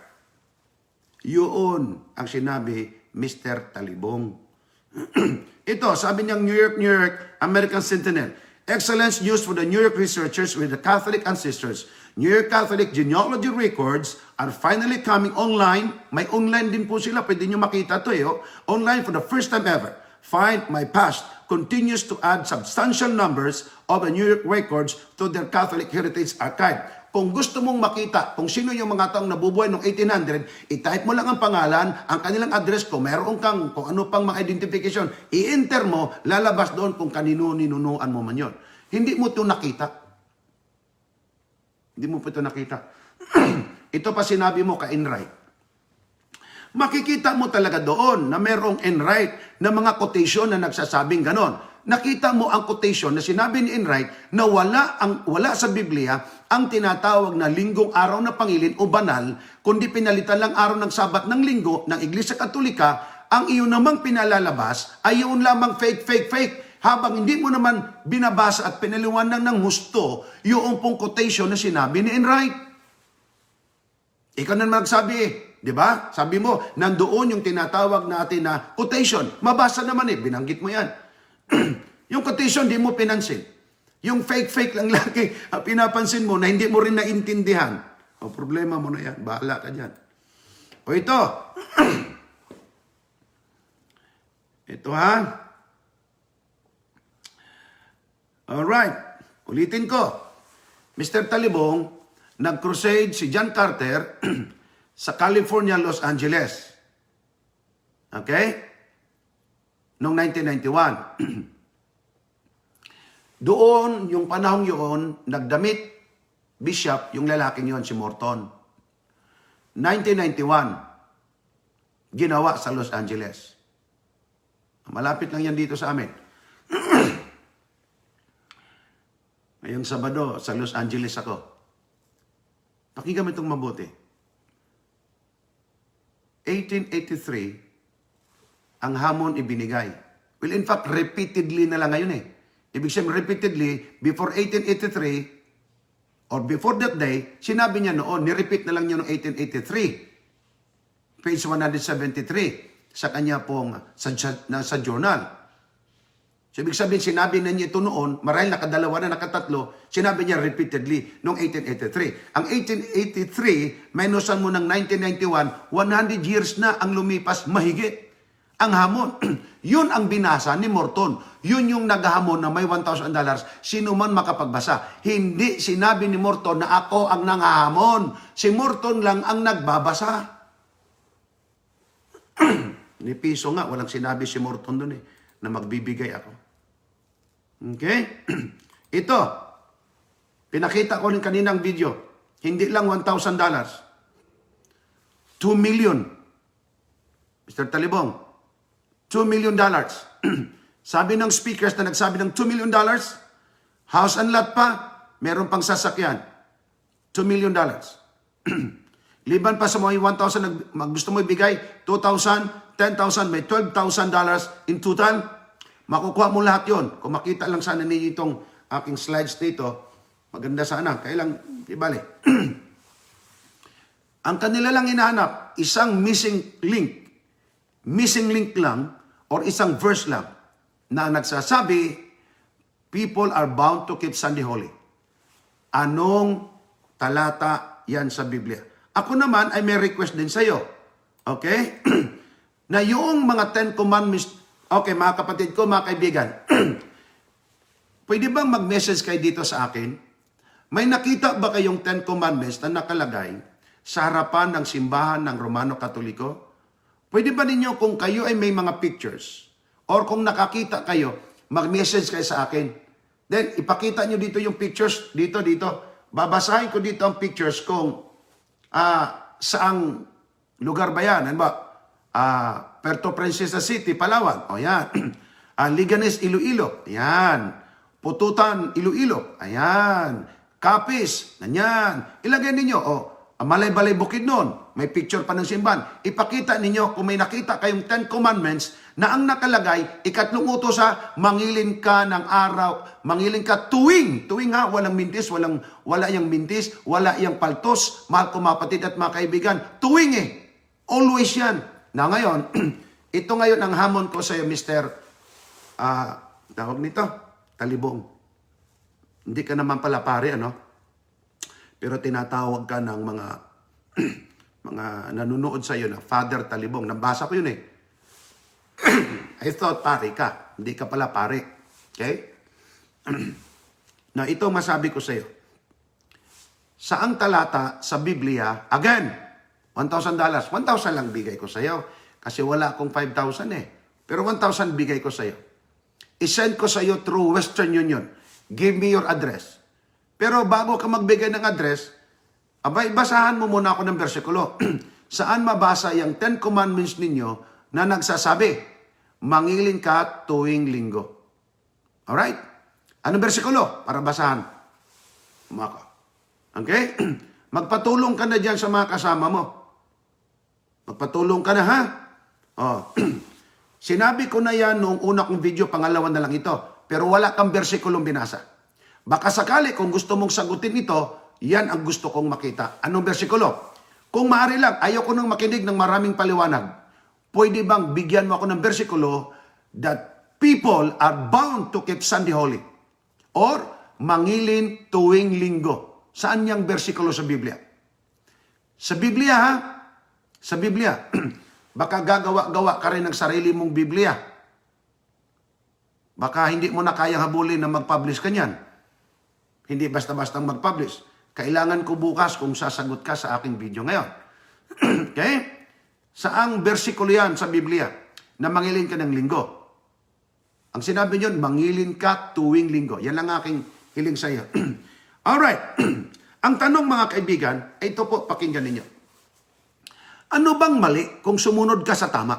Yun ang sinabi Mr. Talibong. Ito, sabi niyang New York, American Sentinel. Excellence news for the New York researchers with the Catholic ancestors. New York Catholic genealogy records are finally coming online. May online din po sila. Pwede niyo makita ito online for the first time ever. Find My Past continues to add substantial numbers of the New York records to their Catholic Heritage Archive. Kung gusto mong makita kung sino yung mga taong nabubuhay noong 1800, i-type mo lang ang pangalan, ang kanilang address, kung meron kang, kung ano pang mga identification, i-enter mo, lalabas doon kung kanino-ninunuan mo man yun. Hindi mo ito nakita. Hindi mo ito nakita. Ito pa sinabi mo ka Enright. Makikita mo talaga doon na merong Enright na mga quotation na nagsasabing ganon. Nakita mo ang quotation na sinabi ni Enright na wala sa Biblia ang tinatawag na linggong araw na pangilin o banal, kundi pinalitan lang araw ng Sabat ng linggo ng Iglesia Katolika. Ang iyon namang pinalalabas ay yun lamang fake. Habang hindi mo naman binabasa at pinaliwanag ng husto yung pong quotation na sinabi ni Enright. Ikaw na magsabi di ba? Sabi mo, nandoon yung tinatawag natin na quotation. Mabasa naman binanggit mo yan. Yung quotation, di mo pinansin. Yung fake lang lagi, pinapansin mo na hindi mo rin naintindihan. O, problema mo na yan. Bahala ka dyan. O ito. Ito ha. Alright. Ulitin ko. Mr. Talibong, nag-crusade si John Carter sa California, Los Angeles. Okay? Noong 1991. Doon, yung panahong yun, nagdamit bishop, yung lalaking yun, si Morton. 1991, ginawa sa Los Angeles. Malapit lang yan dito sa amin. Ngayong Sabado, sa Los Angeles ako. Pakinggan mo itong mabuti. 1883, ang hamon ibinigay. Well, in fact, repeatedly na lang ngayon Ibig sabihin, repeatedly, before 1883, or before that day, sinabi niya noon, nirepeat na lang niya noong 1883. Page 173, sa kanya pong, sa journal. So, ibig sabihin, sinabi na niya ito noon, marahil nakadalawa na, nakatatlo, sinabi niya repeatedly noong 1883. Ang 1883, minusan mo ng 1991, 100 years na ang lumipas mahigit. Ang hamon, yun ang binasa ni Morton. Yun yung naghahamon na may $1,000. Sino man makapagbasa. Hindi sinabi ni Morton na ako ang nangahamon. Si Morton lang ang nagbabasa. Ni Piso nga, walang sinabi si Morton doon na magbibigay ako. Okay? Ito, pinakita ko rin kaninang video. Hindi lang $1,000. 2 million. Mr. Talibong, $2 million. Sabi ng speakers na nagsabi ng $2 million, house and lot pa, meron pang sasakyan. $2 million. Liban pa sa mga 1,000, gusto mo ibigay, 2,000, 10,000, may $12,000 in total. Makukuha mo lahat yon. Kung makita lang sana ninyo itong aking slides dito, maganda sana. Kaya lang, ibali. Ang kanila lang hinahanap, isang missing link. Missing link lang, or isang verse lang, na nagsasabi, people are bound to keep Sunday holy. Anong talata yan sa Biblia? Ako naman ay may request din sa iyo. Okay? Na yung mga 10 commandments, okay, mga kapatid ko, mga kaibigan, pwede bang mag-message kayo dito sa akin? May nakita ba kayong 10 commandments na nakalagay sa harapan ng simbahan ng Romano Katoliko? Pwede ba ninyo kung kayo ay may mga pictures or kung nakakita kayo, mag-message kayo sa akin. Then, ipakita nyo dito yung pictures, dito. Babasahin ko dito ang pictures kung saang lugar ba yan. Ano ba? Puerto Princesa City, Palawan. O yan. Liganes, Iloilo. Ayan. Pututan, Iloilo. Ayan. Capiz. Ganyan. Ilagay ninyo. Malay-balay Bukidnon. May picture pa ng simbahan. Ipakita ninyo kung may nakita kayong 10 commandments na ang nakalagay, ikatlong utos mangilin ka ng araw, mangilin ka tuwing ha, walang mintis, wala yang mintis, wala yang paltos, mahal ko mga kapatid at mga kaibigan, tuwing always yan. Na ngayon, ito ngayon ang hamon ko sa iyo, Mr. Tawag nito, Talibong. Hindi ka naman pala pare, ano? Pero tinatawag ka ng mga mga nanonood sa iyo na Father Talibong. Nabasa ko yun I thought pare ka. Hindi ka pala pare. Okay? Na ito masabi ko sa iyo. Saang talata sa Biblia, again, $1,000. 1,000 lang bigay ko sa iyo. Kasi wala akong 5,000 Pero 1,000 bigay ko sa iyo. I-send ko sa iyo through Western Union. Give me your address. Pero bago ka magbigay ng address, basahan mo muna ako ng bersikulo. Saan mabasa yung 10 commandments ninyo na nagsasabi, mangilin ka tuwing linggo. Alright? Anong bersikulo? Para basahan. Okay? Magpatulong ka na dyan sa mga kasama mo. Magpatulong ka na, ha? Sinabi ko na yan noong una kong video, pangalawa na lang ito. Pero wala kang bersikulong binasa. Baka sakali kung gusto mong sagutin ito, yan ang gusto kong makita. Anong bersikulo? Kung maaari lang, ayaw ko nang makinig ng maraming paliwanag. Pwede bang bigyan mo ako ng bersikulo that people are bound to keep Sunday holy? Or mangilin tuwing linggo. Saan yung bersikulo sa Biblia? Sa Biblia, ha? Sa Biblia. Baka gagawa-gawa ka rin ng sarili mong Biblia. Baka hindi mo na kayang habulin na mag-publish ka niyan. Hindi basta-basta mag-publish. Kailangan ko bukas kung sasagot ka sa aking video ngayon. Okay? Saang bersikulo yan sa Biblia na mangilin ka ng linggo? Ang sinabi niyon, mangilin ka tuwing linggo. Yan lang aking hiling sa iyo. Alright. Ang tanong mga kaibigan, ay ito po, pakinggan ninyo. Ano bang mali kung sumunod ka sa tama?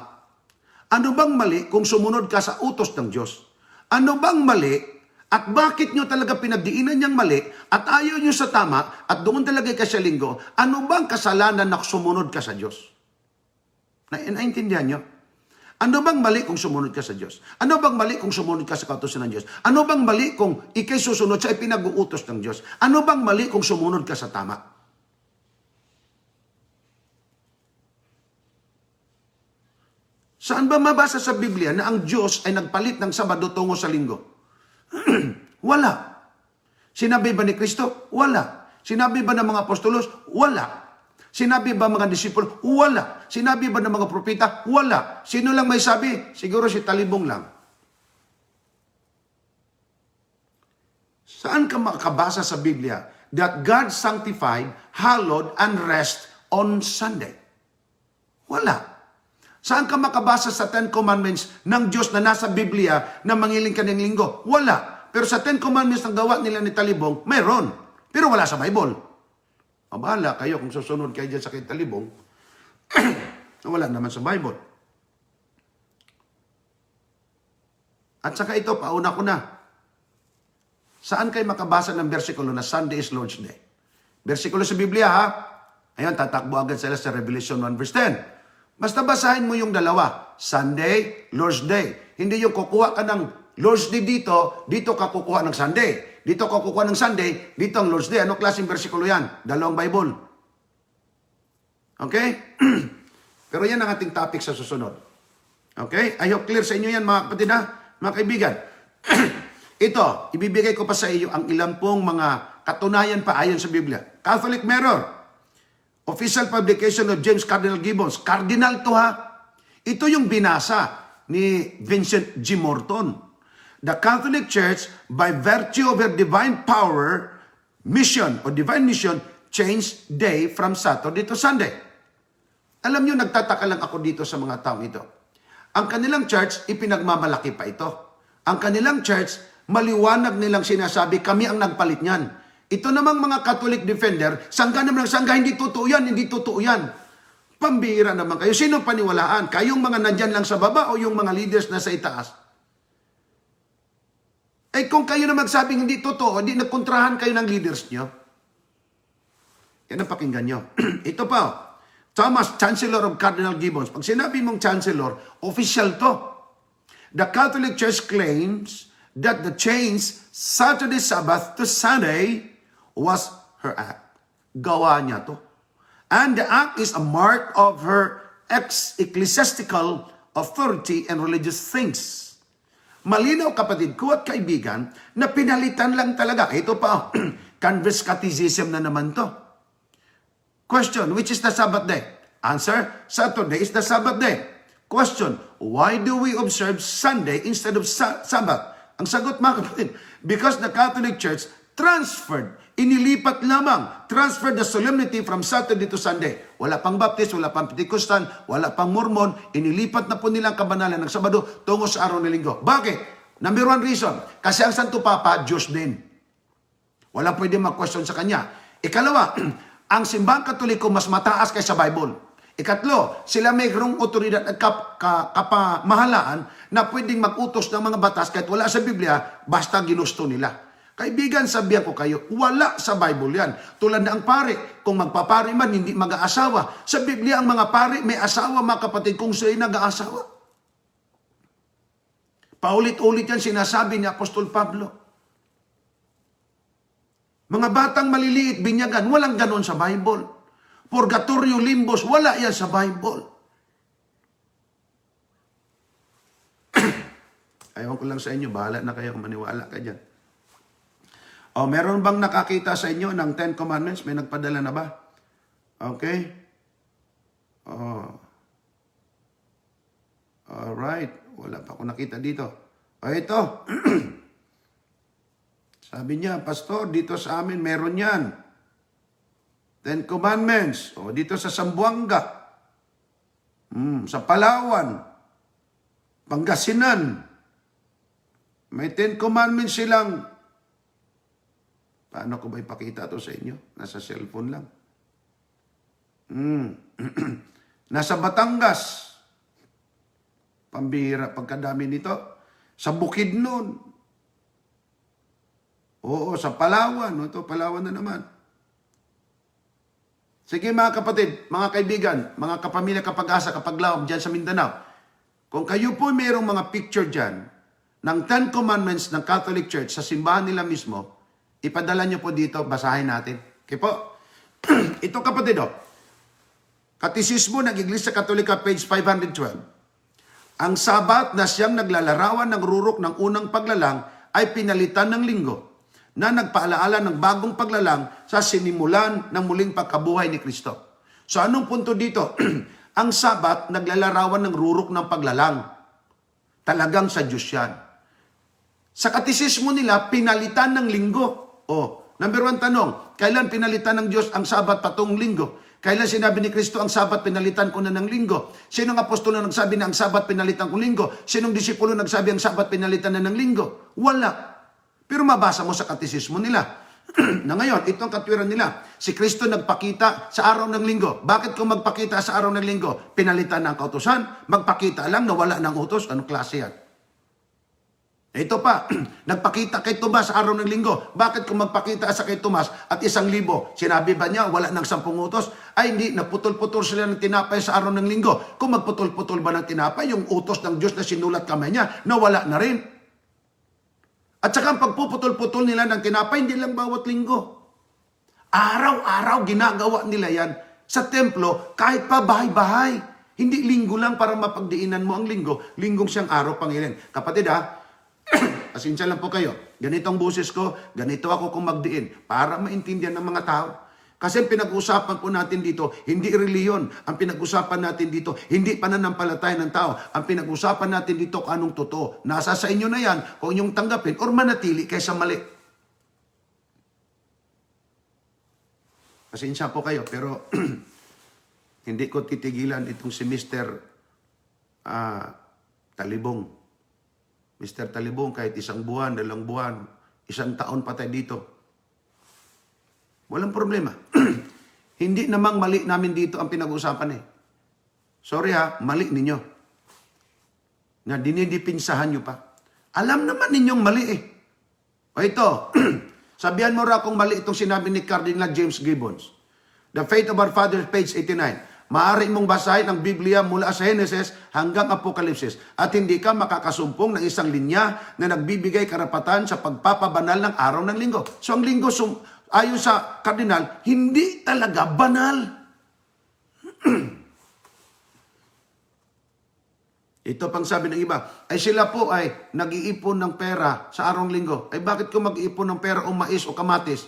Ano bang mali kung sumunod ka sa utos ng Diyos? Ano bang mali at bakit nyo talaga pinagdiinan niyang mali at ayaw nyo sa tama at doon talaga ka sa linggo? Ano bang kasalanan na sumunod ka sa Diyos? Naintindihan nyo? Ano bang mali kung sumunod ka sa Diyos? Ano bang mali kung sumunod ka sa kautusan ng Diyos? Ano bang mali kung ikay susunod sa ipinag-uutos ng Diyos? Ano bang mali kung sumunod ka sa tama? Saan ba mabasa sa Biblia na ang Diyos ay nagpalit ng Sabado tungo sa Linggo? Wala. Sinabi ba ni Kristo? Wala. Sinabi ba ng mga apostolos? Wala. Sinabi ba mga disipulo? Wala. Sinabi ba ng mga propeta? Wala. Sino lang may sabi? Siguro si Talibong lang. Saan ka makabasa sa Biblia that God sanctified, hallowed, and rest on Sunday? Wala. Saan ka makabasa sa Ten Commandments ng Diyos na nasa Biblia na mangiling ka ng linggo? Wala. Pero sa Ten Commandments na gawa nila ni Talibong, mayroon. Pero wala sa Bible. Mabahala kayo kung susunod kayo dyan sa kay Talibong. Wala naman sa Bible. At saka ito, pauna ko na. Saan kayo makabasa ng versikulo na Sunday is Lord's Day? Versikulo sa Biblia, ha? Ayun, tatakbo agad sila sa Revelation 1 verse 10. Basta basahin mo yung dalawa. Sunday, Lord's Day. Hindi yung kukuha ka ng Lord's Day dito ka kukuha ng Sunday. Dito ka kukuha ng Sunday, dito ang Lord's Day. Ano klaseng versikulo yan? Dalawang Bible. Okay? Pero yan ang ating topic sa susunod. Okay? I hope clear sa inyo yan, mga kapatid, ha? Mga kaibigan. Ito, ibibigay ko pa sa iyo ang ilang pong mga katunayan pa ayon sa Biblia. Catholic Mirror. Official publication of James Cardinal Gibbons. Cardinal to, ha? Ito yung binasa ni Vincent G. Morton. The Catholic Church, by virtue of her divine power, mission, or divine mission, changed day from Saturday to Sunday. Alam nyo, nagtataka lang ako dito sa mga taong ito. Ang kanilang church, ipinagmamalaki pa ito. Ang kanilang church, maliwanag nilang sinasabi, kami ang nagpalit niyan. Ito namang mga Catholic defender, sangga naman, sangga, hindi totoo yan, hindi totoo yan. Pambihira naman kayo. Sino paniwalaan? Kayong mga nandyan lang sa baba o yung mga leaders na sa itaas? Eh kung kayo na magsabing hindi totoo, hindi nagkontrahan kayo ng leaders nyo. Yan ang pakinggan nyo. Ito pa, Thomas, Chancellor of Cardinal Gibbons. Pag sinabi mong Chancellor, official to. The Catholic Church claims that the change Saturday Sabbath to Sunday was her act. Gawa niya to. And the act is a mark of her ecclesiastical authority and religious things. Malinaw, kapatid ko at kaibigan, na pinalitan lang talaga. Ito pa, Canvas Catechism na naman to. Question, which is the Sabbath day? Answer, Saturday is the Sabbath day. Question, why do we observe Sunday instead of Sabbath? Ang sagot, mga kapatid, because the Catholic Church transferred, inilipat lamang, transferred the solemnity from Saturday to Sunday. Wala pang Baptist, wala pang Pentecostal, wala pang Mormon, inilipat na po nilang kabanalan ng Sabado tungo sa araw ng Linggo. Bakit? Number one reason, kasi ang Santo Papa, Diyos din. Wala pwede mag-question sa kanya. Ikalawa, ang simbahang Katoliko mas mataas kaysa Bible. Ikatlo, sila mayroong otoridad at kapamahalaan na pwedeng mag-utos ng mga batas kahit wala sa Biblia, basta ginusto nila. Kaibigan, sabihan ko kayo, wala sa Bible yan. Tulad na ang pare, kung magpapari man, hindi mag-aasawa. Sa Biblia, ang mga pare may asawa, mga kapatid, kung sila'y nag-aasawa. Paulit-ulit yan sinasabi ni Apostol Pablo. Mga batang maliliit, binyagan, walang ganon sa Bible. Purgatorio, limbos, wala yan sa Bible. Ayaw ko lang sa inyo, bahala na kayo kung maniwala ka dyan. O, meron bang nakakita sa inyo ng 10 Commandments? May nagpadala na ba? Okay. Alright. Wala pa ako nakita dito. O, ito. Sabi niya, Pastor, dito sa amin meron yan. 10 Commandments. O, dito sa Zamboanga. Sa Palawan. Pangasinan. May 10 Commandments silang. Paano ko ba ipakita ito sa inyo? Nasa cellphone lang. Nasa Batangas. Pambihira pagkadami nito. Sa Bukidnon. Oo, sa Palawan. Ito, Palawan na naman. Sige mga kapatid, mga kaibigan, mga kapamilya, kapag-asa, kapag-lawam dyan sa Mindanao. Kung kayo po mayroong mga picture dyan ng 10 Commandments ng Catholic Church sa simbahan nila mismo, ipadala nyo po dito, basahin natin. Okay po? Ito kapatid, Katisismo ng Iglesia Katolika, page 512. ang Sabat na siyang naglalarawan ng rurok ng unang paglalang ay pinalitan ng linggo na nagpaalaala ng bagong paglalang sa sinimulan ng muling pagkabuhay ni Kristo. So anong punto dito? Ang Sabat naglalarawan ng rurok ng paglalang. Talagang sa Diyos yan. Sa katisismo nila, pinalitan ng linggo. Number 1 tanong, kailan pinalitan ng Diyos ang Sabat patong linggo? Kailan sinabi ni Kristo ang Sabat pinalitan ko na ng linggo? Sinong apostol na nagsabi na ang Sabat pinalitan ko linggo? Sinong disipulo nagsabi ang Sabat pinalitan na ng linggo? Wala. Pero mabasa mo sa katisismo nila. Na ngayon, itong katwiran nila. Si Kristo nagpakita sa araw ng linggo. Bakit kung magpakita sa araw ng linggo? Pinalitan ng kautusan? Magpakita lang na wala ng utos? Anong klase yan? Ito pa, nagpakita kay Tomas sa araw ng linggo. Bakit kung magpakita sa kay Tomas at 1,000, sinabi ba niya wala ng 10 utos? Ay hindi, naputol-putol sila ng tinapay sa araw ng linggo. Kung magputol-putol ba ng tinapay, yung utos ng Diyos na sinulat kamay niya, nawala na rin. At saka ang pagpuputol-putol nila ng tinapay, hindi lang bawat linggo. Araw-araw ginagawa nila yan sa templo, kahit pa bahay-bahay. Hindi linggo lang para mapagdiinan mo ang linggo. Linggong siyang araw, Panginoon. Kapatid pasensya lang po kayo. Ganito ang boses ko, ganito ako kung magdiin. Para maintindihan ng mga tao. Kasi ang pinag-usapan po natin dito, hindi reliyon. Ang pinag-usapan natin dito, hindi pananampalataya ng tao. Ang pinag-usapan natin dito, anong totoo. Nasa sa inyo na yan, kung inyong tanggapin or manatili kaysa mali. Pasensya po kayo, pero hindi ko titigilan itong si Mr. Talibong. Mr. Talibong, kahit 1 buwan, 2 buwan, 1 taon patay dito. Walang problema. Hindi namang mali namin dito ang pinag-uusapan Sorry mali ninyo. Na dinidipinsahan nyo pa. Alam naman ninyong mali O ito, sabihan mo ra kung mali itong sinabi ni Cardinal James Gibbons. The Faith of Our Fathers, page 89. Maaari mong basahin ang Biblia mula sa Genesis hanggang Apokalipsis at hindi ka makakasumpong ng isang linya na nagbibigay karapatan sa pagpapabanal ng araw ng linggo. So ang linggo, ayon sa Cardinal, hindi talaga banal. Ito pang sabi ng iba, ay sila po ay nag-iipon ng pera sa araw ng linggo. Ay bakit kung mag-iipon ng pera o mais o kamatis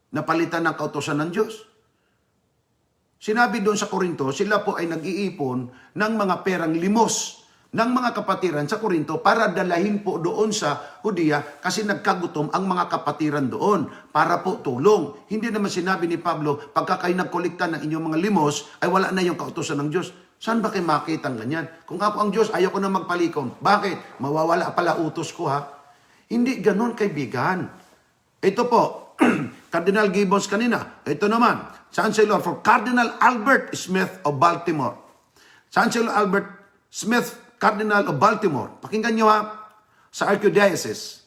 na palitan ng kautosan ng Diyos? Sinabi doon sa Korinto, sila po ay nag-iipon ng mga perang limos ng mga kapatiran sa Korinto para dalahin po doon sa Hudiya kasi nagkagutom ang mga kapatiran doon para po tulong. Hindi naman sinabi ni Pablo, pagka kayo nagkolekta ng inyong mga limos, ay wala na yung kautosan ng Diyos. Saan ba kayo makita ang ganyan? Kung ako ang Diyos, ayaw ko na magpalikom. Bakit? Mawawala pala utos ko Hindi ganun, kaibigan. Ito po, Cardinal Gibbons kanina. Ito naman, Chancellor for Cardinal Albert Smith of Baltimore. Chancellor Albert Smith, Cardinal of Baltimore. Pakinggan nyo sa Archdiocese.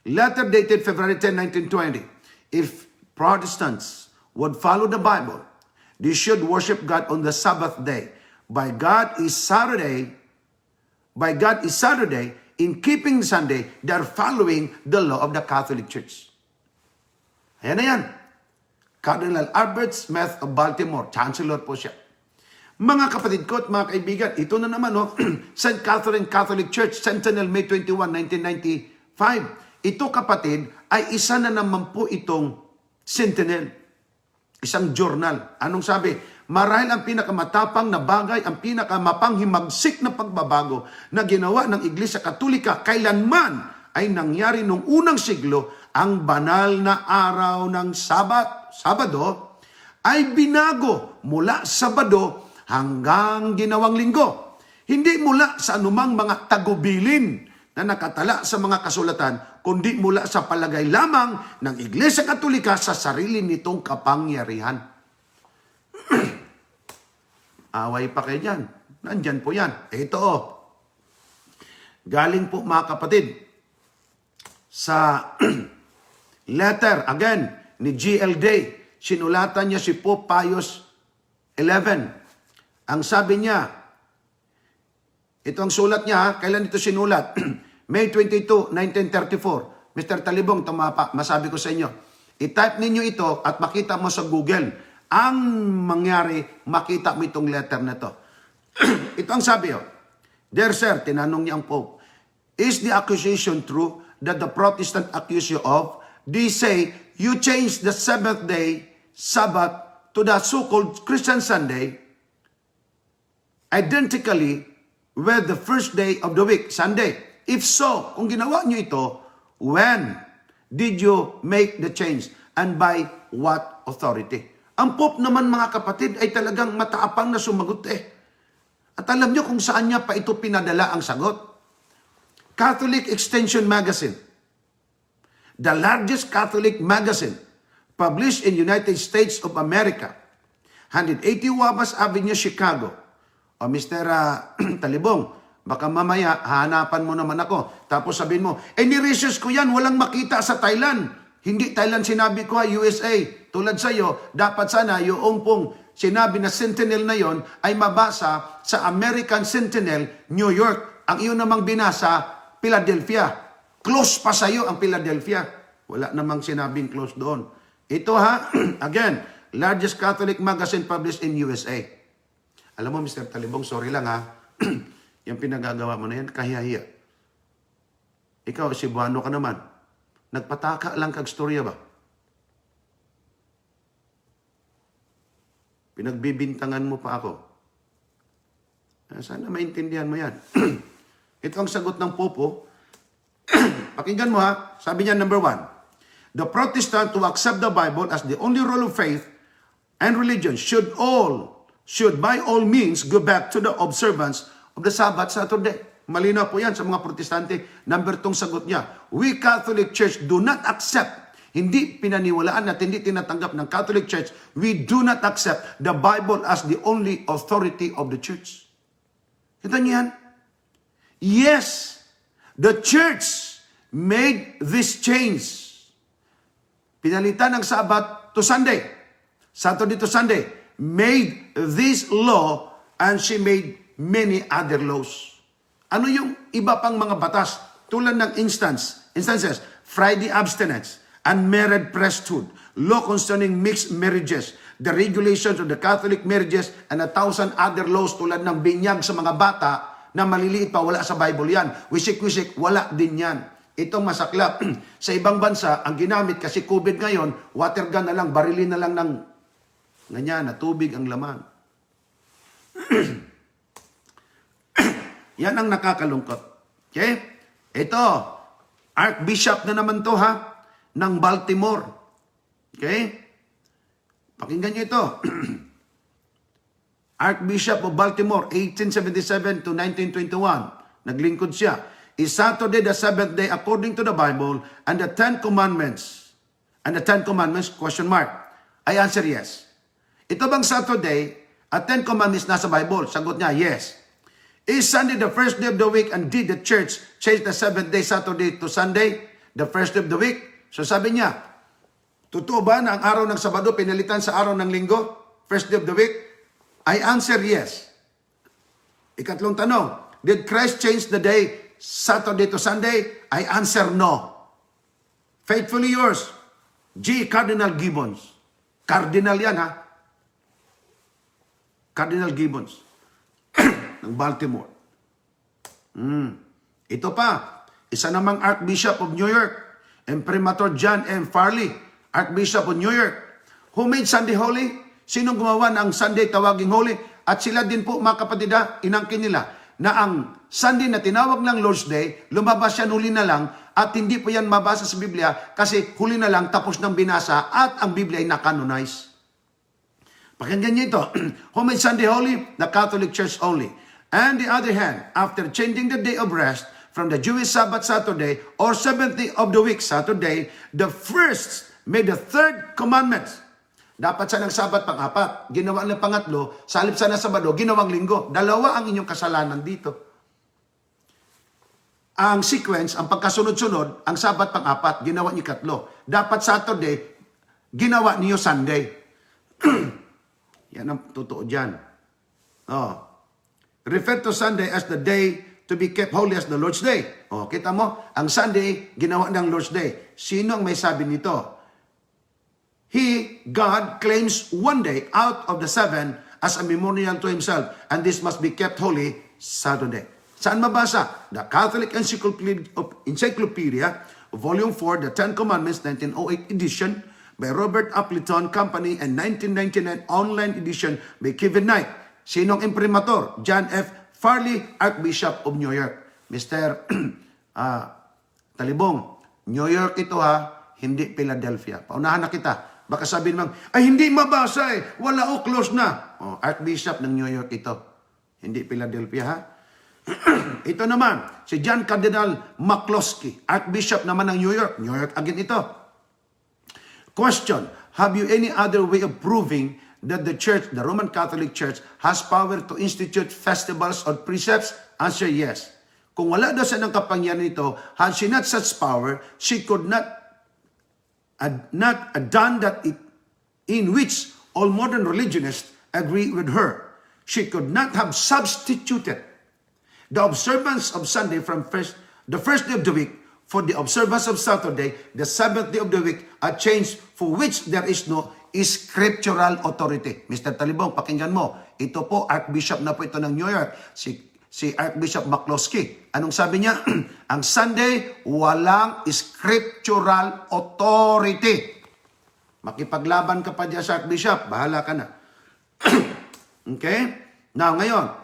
Letter dated February 10, 1920. If Protestants would follow the Bible, they should worship God on the Sabbath day. By God is Saturday. In keeping Sunday, they are following the law of the Catholic Church. Ayan na yan. Cardinal Albert Smith of Baltimore. Chancellor po siya. Mga kapatid ko at mga kaibigan, ito na naman, St. Catherine Catholic Church, Centennial, May 21, 1995. Ito, kapatid, ay isa na naman po itong Centennial. Isang journal. Anong sabi? Marahil ang pinakamatapang na bagay, ang pinakamapanghimagsik na pagbabago na ginawa ng Iglesia Katolika kailanman ay nangyari noong unang siglo. Ang banal na araw ng Sabado ay binago mula Sabado hanggang ginawang linggo. Hindi mula sa anumang mga tagubilin na nakatala sa mga kasulatan, kundi mula sa palagay lamang ng Iglesia Katolika sa sarili nitong kapangyarihan. Away pa kayo dyan. Nandyan po yan. Ito galing po mga kapatid sa letter, again, ni G.L. Day. Sinulatan niya si Pope Pius XI. Ang sabi niya, ito ang sulat niya, kailan ito sinulat? May 22, 1934. Mr. Talibong, tumapa, masabi ko sa inyo. I-type ninyo ito at makita mo sa Google. Ang mangyari, makita mo itong letter na to. Ito ang sabi, Dear sir, tinanong niya ang Pope, is the accusation true that the Protestant accuse you of? They say you changed the seventh day Sabbath to the so-called Christian Sunday identically with the first day of the week, Sunday. If so, kung ginawa niyo ito, when did you make the change? And by what authority? Ang Pope naman mga kapatid ay talagang mataapang na sumagot At alam niyo kung saan niya pa ito pinadala ang sagot? Catholic Extension Magazine, the largest Catholic magazine published in United States of America, 180 Wabash Avenue, Chicago. O Mr. Talibong, baka mamaya hanapan mo naman ako. Tapos sabihin mo, ni-research ko yan, walang makita sa Thailand. Hindi Thailand sinabi ko, USA. Tulad sa iyo, dapat sana yung pong sinabi na Sentinel na yon ay mabasa sa American Sentinel, New York. Ang iyon namang binasa, Philadelphia. Close pa sa iyo ang Philadelphia. Wala namang sinabing close doon. Ito again, largest Catholic magazine published in USA. Alam mo, Mr. Talibong, sorry lang yung pinagagawa mo na yan, kahiya-hiya. Ikaw, Cebuano ka naman. Nagpataka lang kag-storya ba? Pinagbibintangan mo pa ako. Sana maintindihan mo yan. Ito ang sagot ng Popo. Pakinggan mo Sabi niya, number 1, the Protestant to accept the Bible as the only rule of faith and religion should by all means go back to the observance of the Sabbath Saturday. Malinaw po yan sa mga Protestante. Number 2 sagot niya, we Catholic Church do not accept, hindi pinaniwalaan at hindi tinatanggap ng Catholic Church, we do not accept the Bible as the only authority of the Church. Kita niyo yan? Yes, the Church made this change. Pinalitan ng Sabbath to Sunday. Saturday to Sunday. Made this law and she made many other laws. Ano yung iba pang mga batas? Tulad ng instances, Friday abstinence, unmarried priesthood, law concerning mixed marriages, the regulations of the Catholic marriages, and 1,000 other laws tulad ng binyag sa mga bata na maliliit pa, wala sa Bible yan. Wisik-wisik, wala din yan. Itong masaklap. Sa ibang bansa, ang ginamit kasi COVID ngayon, water gun na lang, barilin na lang ng ganyan, na tubig ang laman. Yan ang nakakalungkot. Okay? Ito, Archbishop na naman to ng Baltimore. Okay? Pakinggan nyo ito. Archbishop of Baltimore, 1877 to 1921. Naglingkod siya. Is Saturday the seventh day according to the Bible and the Ten Commandments? And the Ten Commandments, question mark. I answer yes. Ito bang Saturday at Ten Commandments nasa Bible? Sagot niya, yes. Is Sunday the first day of the week and did the church change the seventh day Saturday to Sunday, the first day of the week? So sabi niya, totoo ba na ang araw ng Sabado pinalitan sa araw ng Linggo, first day of the week? I answer yes. Ikatlong tanong, did Christ change the day Saturday to Sunday? I answer no. Faithfully yours, G. Cardinal Gibbons. Cardinal yan Cardinal Gibbons ng Baltimore. Ito pa, isa namang Archbishop of New York, Imprimatur John M. Farley, Archbishop of New York, who made Sunday holy. Sinong gumawa ng Sunday tawaging holy? At sila din po, mga kapatid, inangkin nila na ang Sunday na tinawag ng Lord's Day, lumabas yan huli na lang at hindi po yan mabasa sa Biblia kasi huli na lang tapos ng binasa at ang Biblia ay nakanonize. Pakinggan niyo ito. Who made Sunday holy? The Catholic Church only. And the other hand, after changing the day of rest from the Jewish Sabbath Saturday or seventh day of the week Saturday, the first made the third commandment. Dapat sana ng Sabat pang-apat. Ginawa ng pangatlo, sa halip sana Sabado, ginawang Linggo. Dalawa ang inyong kasalanan dito. Ang sequence, ang pagkasunod-sunod, ang Sabat pang-apat, ginawa niyo katlo. Dapat Saturday, ginawa niyo Sunday. Yan ang totoo dyan. Refer to Sunday as the day to be kept holy as the Lord's Day. Kita mo, ang Sunday, ginawa ng Lord's Day. Sino ang may sabi nito? God, claims one day out of the seven as a memorial to himself, and this must be kept holy Saturday. Saan mabasa? The Catholic Encyclopedia, Volume 4, The Ten Commandments, 1908 edition, by Robert Appleton Company, and 1999 online edition by Kevin Knight. Sinong imprimator? John F. Farley, Archbishop of New York. Mr. Talibong, New York ito ha, hindi Philadelphia. Paunahan na kita. Baka sabihin mo, ay hindi mabasa eh, wala o, close na. Archbishop ng New York ito, hindi Philadelphia ha. Ito naman, si John Cardinal McCloskey, Archbishop naman ng New York again ito. Question, have you any other way of proving that the Church, the Roman Catholic Church, has power to institute festivals or precepts? Answer, yes. Kung wala daw siya ng kapangyarihan nito, had she not such power, she could not done that in which all modern religionists agree with her. She could not have substituted the observance of Sunday from the first day of the week for the observance of Saturday, the seventh day of the week, a change for which there is no scriptural authority. Mr. Talibong, pakinggan mo. Ito po, Archbishop na po ito ng New York, si Archbishop McCloskey. Anong sabi niya? Ang Sunday, walang scriptural authority. Makipaglaban ka pa dyan sa Archbishop, bahala ka na. Okay? Now, ngayon,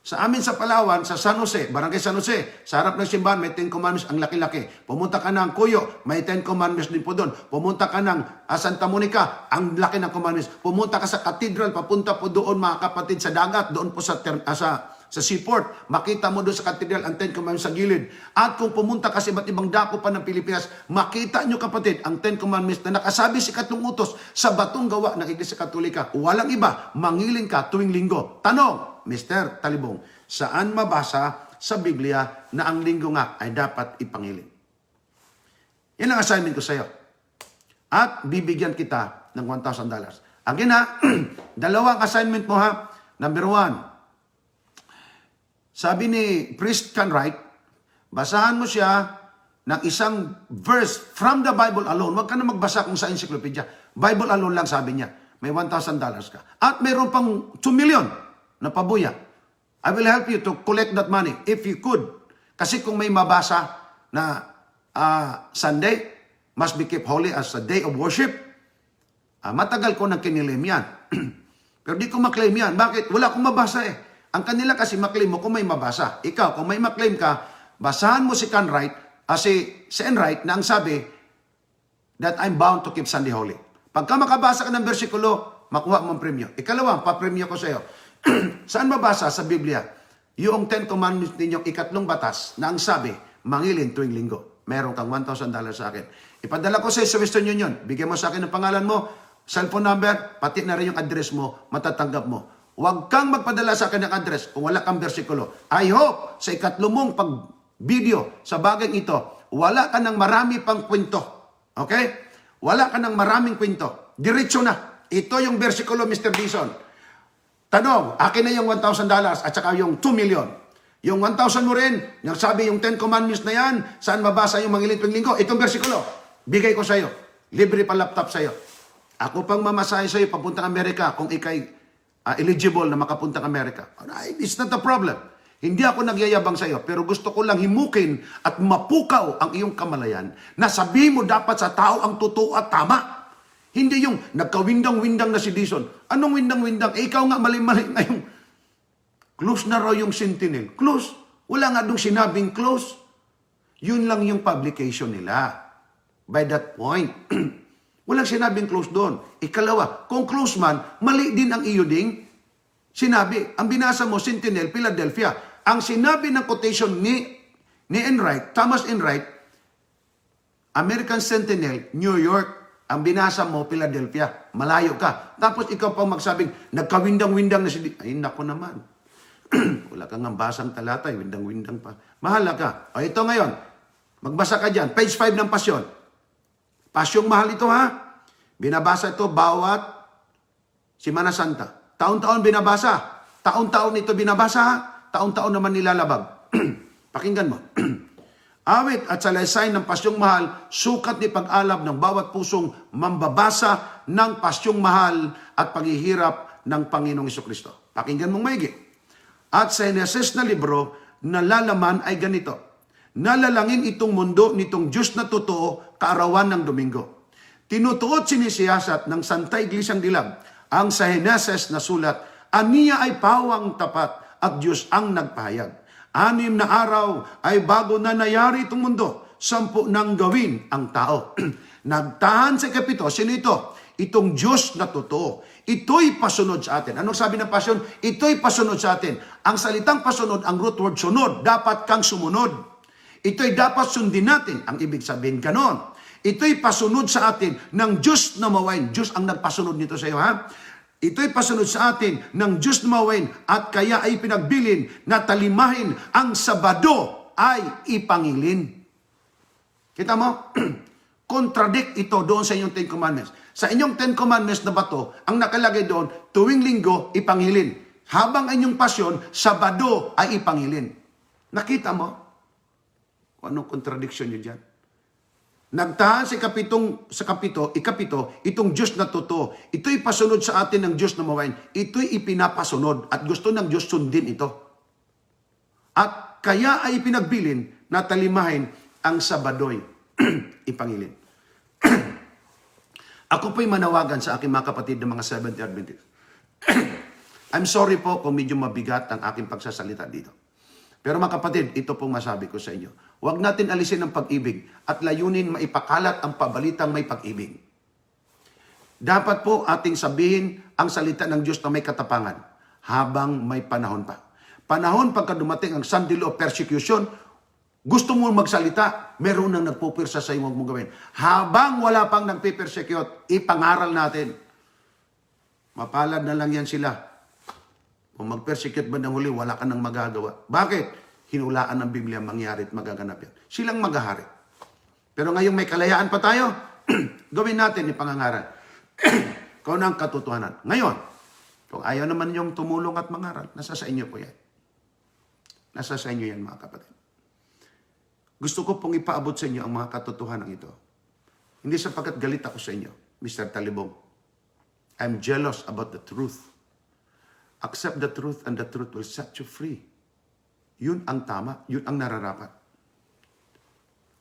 sa amin sa Palawan, sa San Jose, Barangay San Jose, sa harap ng simbahan, may 10 Commandments, ang laki-laki. Pumunta ka ng Cuyo, may 10 Commandments din po doon. Pumunta ka ng Santa Monica, ang laki ng Commandments. Pumunta ka sa Cathedral, papunta po doon mga kapatid sa dagat, doon po sa seaport. Makita mo doon sa Cathedral ang 10 Commandments sa gilid. At kung pumunta ka sa iba't ibang dako pa ng Pilipinas, makita nyo kapatid ang 10 Commandments na nakasabi si Ikatlong Utos sa batong gawa ng Iglesia Katolika. Walang iba, mangiling ka tuwing linggo. Tanong, Mr. Talibong, saan mabasa sa Biblia na ang linggo nga ay dapat ipangiling? Yan ang assignment ko sa iyo. At bibigyan kita ng $1,000. Again ha, dalawang assignment mo ha. Number 1, sabi ni Priest Canwright, basahan mo siya ng isang verse from the Bible alone. Huwag ka na magbasa kung sa encyclopedia. Bible alone lang sabi niya. May $1,000 ka. At mayroon pang 2 million na pabuya. I will help you to collect that money if you could. Kasi kung may mabasa na Sunday must be kept holy as a day of worship, matagal ko nang kinilim yan. Pero di ko maklaim yan. Bakit? Wala akong mabasa eh. Ang kanila kasi maklaim mo kung may mabasa. Ikaw, kung may maklaim ka, basahan mo si si Enright na ang sabi that I'm bound to keep Sunday holy. Pagka makabasa ka ng bersikulo, makuha mo ang premyo. Ikalawa, papremyo ko sa iyo. Saan mabasa sa Biblia yung 10 Commandments ninyong ikatlong batas na ang sabi, mangilin tuwing linggo? Meron kang $1,000 sa akin. Ipadala ko sa Western Union. Bigyan mo sa akin ng pangalan mo, cellphone number, pati na rin yung address mo, matatanggap mo. Huwag kang magpadala sa akin ng address kung wala kang bersikulo. I hope sa ikatlong mong pag-video sa bagay ito, wala ka ng marami pang kwento. Okay? Wala ka ng maraming kwento. Diretso na. Ito yung bersikulo, Mr. Dison. Tanong, akin na yung $1,000 at saka yung 2 million. Yung 1,000 mo rin, yung sabi yung 10 Commandments na yan, saan mabasa yung mangilin tuwing linggo? Itong bersikulo, bigay ko sa iyo. Libre pa laptop sa iyo. Ako pang mamasahe sa iyo papuntang Amerika kung ikay eligible na makapuntang Amerika. It's not a problem. Hindi ako nagyayabang sa iyo, pero gusto ko lang himukin at mapukaw ang iyong kamalayan na sabihin mo dapat sa tao ang totoo at tama. Hindi yung nagkawindang-windang na si Dison. Anong windang-windang? Ikaw nga mali-mali ngayong close na raw yung Sentinel. Close. Wala nga doon sinabing close. Yun lang yung publication nila. By that point, walang sinabing close doon. Ikalawa, kung close man, mali din ang iyo ding sinabi. Ang binasa mo, Sentinel, Philadelphia. Ang sinabi ng quotation ni Enright, Thomas Enright, American Sentinel, New York. Ang binasa mo, Philadelphia. Malayo ka. Tapos ikaw pang magsabing, nagkawindang-windang na si... Ay, naku naman. Wala kang basang talata, windang-windang pa. Mahala ka. O ito ngayon, magbasa ka dyan. Page 5 ng Pasyon. Pasyong mahal ito ha. Binabasa ito bawat Semana Santa. Taon-taon binabasa. Taon-taon ito binabasa ha. Taon-taon naman nilalabag. Pakinggan mo. Awit at salaysay ng pasyong mahal, sukat ni pag-alab ng bawat pusong mambabasa ng pasyong mahal at paghihirap ng Panginoong Hesukristo. Pakinggan mong maigi. At sa Henesis na libro, nalalaman ay ganito. Nalalangin itong mundo nitong Diyos na totoo kaarawan ng Domingo. Tinutuot sinisiyasat ng Santa Iglesiang Dilag ang sa Heneses na sulat, aniya ay pawang tapat at Diyos ang nagpahayag. 6 na araw ay bago na nayari itong mundo, 10 nang gawin ang tao. Nagtahan sa 7, sino ito? Itong Diyos na totoo. Ito'y pasunod sa atin. Anong sabi ng pasyon? Ito'y pasunod sa atin. Ang salitang pasunod, ang root word sunod, dapat kang sumunod. Ito'y dapat sundin natin. Ang ibig sabihin ganon. Ito'y pasunod sa atin ng Diyos na mawain. Diyos ang nagpasunod nito sa iyo, ha? Ito'y pasunod sa atin ng Diyos na mawain at kaya ay pinagbilin na talimahin ang Sabado ay ipangilin. Kita mo? Contradict ito doon sa inyong 10 Commandments. Sa inyong 10 Commandments na bato, ang nakalagay doon, tuwing linggo, ipangilin. Habang inyong pasyon, Sabado ay ipangilin. Nakita mo? Anong contradiction nyo dyan? Nagtahan sa ikapito, itong Diyos na totoo. Ito'y pasunod sa atin ng Diyos na mawain. Ito'y ipinapasunod at gusto ng Diyos sundin ito. At kaya ay pinagbilin na talimahin ang Sabadoy ipangilin. Ako po'y manawagan sa aking mga kapatid ng mga Seventh-day Adventists. I'm sorry po kung medyo mabigat ang aking pagsasalita dito. Pero mga kapatid, ito pong masabi ko sa inyo. Huwag natin alisin ang pag-ibig at layunin maipakalat ang pabalitang may pag-ibig. Dapat po ating sabihin ang salita ng Diyos na may katapangan habang may panahon pa. Panahon pagka dumating ang sandilo o persecution, gusto mo magsalita, meron nang nagpupirsa sa iyo, huwag mong gawin. Habang wala pang nagpipersecute, ipangaral natin. Mapalad na lang yan sila. Kung mag-persecute ba ng huli, wala ka nang magagawa. Bakit? Hinulaan ng Biblia, mangyari at magaganap yan. Silang maghahari. Pero ngayong may kalayaan pa tayo, gawin natin ipangangaral. Kung ang katotohanan. Ngayon, kung ayaw naman yung tumulong at mangaral, nasa sa inyo po yan. Nasa sa inyo yan, mga kapatid. Gusto ko pong ipaabot sa inyo ang mga katotohanan ito. Hindi sapagkat galit ako sa inyo, Mr. Talibong. I'm jealous about the truth. Accept the truth and the truth will set you free. Yun ang tama, yun ang nararapat.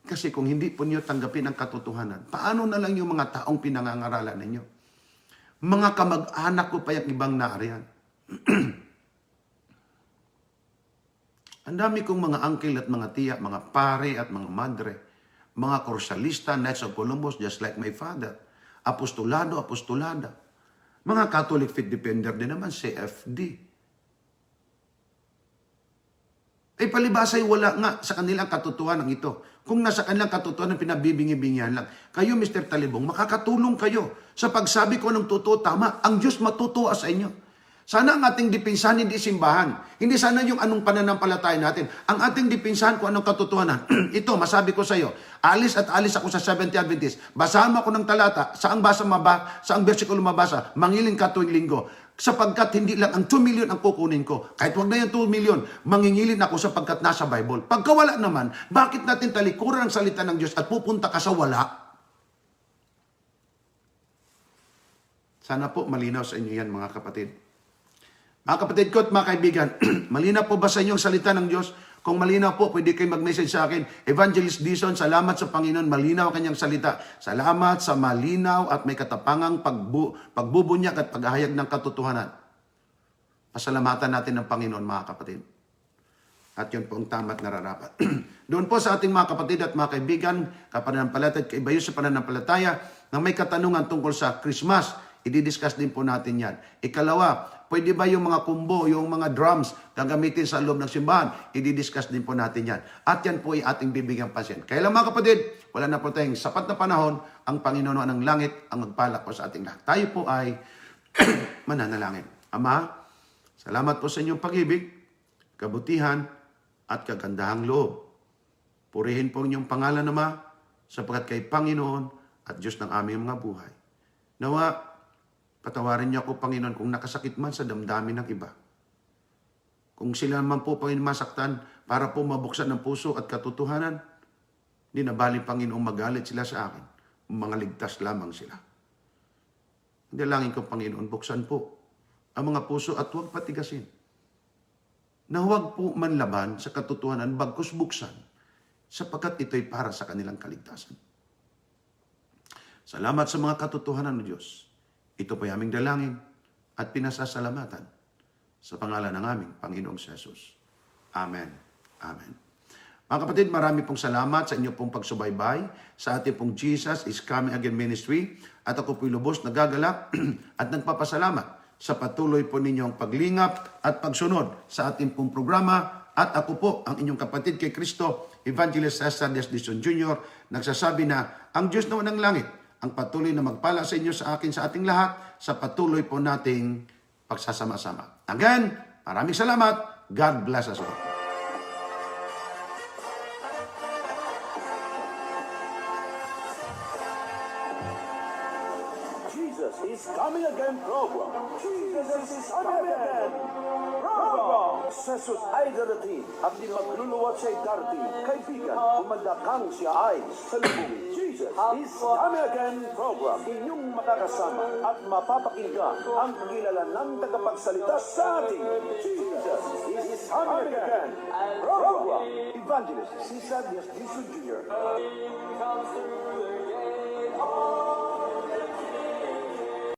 Kasi kung hindi po niyo tanggapin ang katotohanan, paano na lang yung mga taong pinangangaralan ninyo? Mga kamag-anak ko pa yung ibang naariyan. Ang dami kong mga uncle at mga tiya, mga pare at mga madre, mga korsalista, Knights of Columbus, just like my father, apostolado, apostolada, mga Catholic Faith Defender din naman, CFD. Palibasay wala nga sa kanilang katotohanan ito. Kung nasa kanilang katotohanan, pinabibingi-bingihan lang. Kayo, Mr. Talibong, makakatulong kayo sa pagsabi ko ng totoo, tama. Ang Diyos matutuwa sa inyo. Sana ang ating dipinsahan, hindi simbahan. Hindi sana yung anong pananampalataya natin. Ang ating dipinsahan kung anong katotohanan. Ito, masabi ko sa iyo, alis at alis ako sa Seventh-day Adventist. Basahan mo ako ng talata, saang bersikulo mabasa, mangiling ka tuwing linggo. Sapagkat hindi lang ang 2 million ang kukunin ko. Kahit wag na yung 2 million, mangingilin ako sapagkat nasa Bible. Pagka wala naman, bakit natin talikuran ang salita ng Diyos at pupunta ka sa wala? Sana po malinaw sa inyo yan, mga kapatid. Mga kapatid ko at mga kaibigan, malinaw po ba sa inyo ang salita ng Diyos? Kung malinaw po, pwede kayo mag-message sa akin. Evangelist Dison, salamat sa Panginoon. Malinaw ang kanyang salita. Salamat sa malinaw at may katapangang pagbubunyak at paghahayag ng katotohanan. Pasalamatan natin ng Panginoon, mga kapatid. At yun po ang tama't nararapat. Doon po sa ating mga kapatid at mga kaibigan, kapananampalataya at kaibayo sa pananampalataya, na may katanungan tungkol sa Christmas, i-discuss din po natin yan. Ikalawa, pwede ba yung mga kumbo, yung mga drums, gagamitin sa loob ng simbahan? I-discuss din po natin yan. At yan po ay ating bibigyan pansin. Kaya lang mga kapatid, wala na po tayong sapat na panahon, ang Panginoon ng langit ang magpalak po sa ating lahat. Tayo po ay mananalangin. Ama, salamat po sa inyong pag-ibig, kabutihan, at kagandahang loob. Purihin po inyong pangalan, Ama, sapagkat kay Panginoon at Diyos ng aming mga buhay. Nawa, patawarin niyo ako, Panginoon, kung nakasakit man sa damdamin ng iba. Kung sila man po, Panginoon, masaktan para po mabuksan ng puso at katotohanan, hindi na bali, Panginoon, magalit sila sa akin. Mga ligtas lamang sila. Dalangin ko, Panginoon, buksan po ang mga puso at huwag patigasin. na huwag po manlaban sa katotohanan bagkus buksan, sapagkat ito'y para sa kanilang kaligtasan. Salamat sa mga katotohanan ng Diyos. Ito po aming dalangin at pinasasalamatan sa pangalan ng aming Panginoong Jesus. Amen. Amen. Mga kapatid, marami pong salamat sa inyo pong pagsubaybay sa ating pong Jesus is Coming Again Ministry. At ako po'y lubos nagagalak at nagpapasalamat sa patuloy po ninyong paglingap at pagsunod sa ating pong programa. At ako po, ang inyong kapatid kay Kristo, Evangelist Cesar Diaz Dizon Jr., nagsasabi na ang Diyos na unang langit ang patuloy na magpala sa inyo, sa akin, sa ating lahat, sa patuloy po nating pagsasama-sama. Again, maraming salamat. God bless us all. Jesus is Coming Again program. Jesus is Coming Again program. Sa Jesus ay darating at di magluluwat siya'y darating. Kaibigan, umandakang siya ay salubungin. Jesus is Coming Again program. Inyong makakasama at mapapakinggan ang kilala ng tagapagsalita sa ating Jesus is Coming Again program. Evangelist Cesar Diaz Dizon Jr.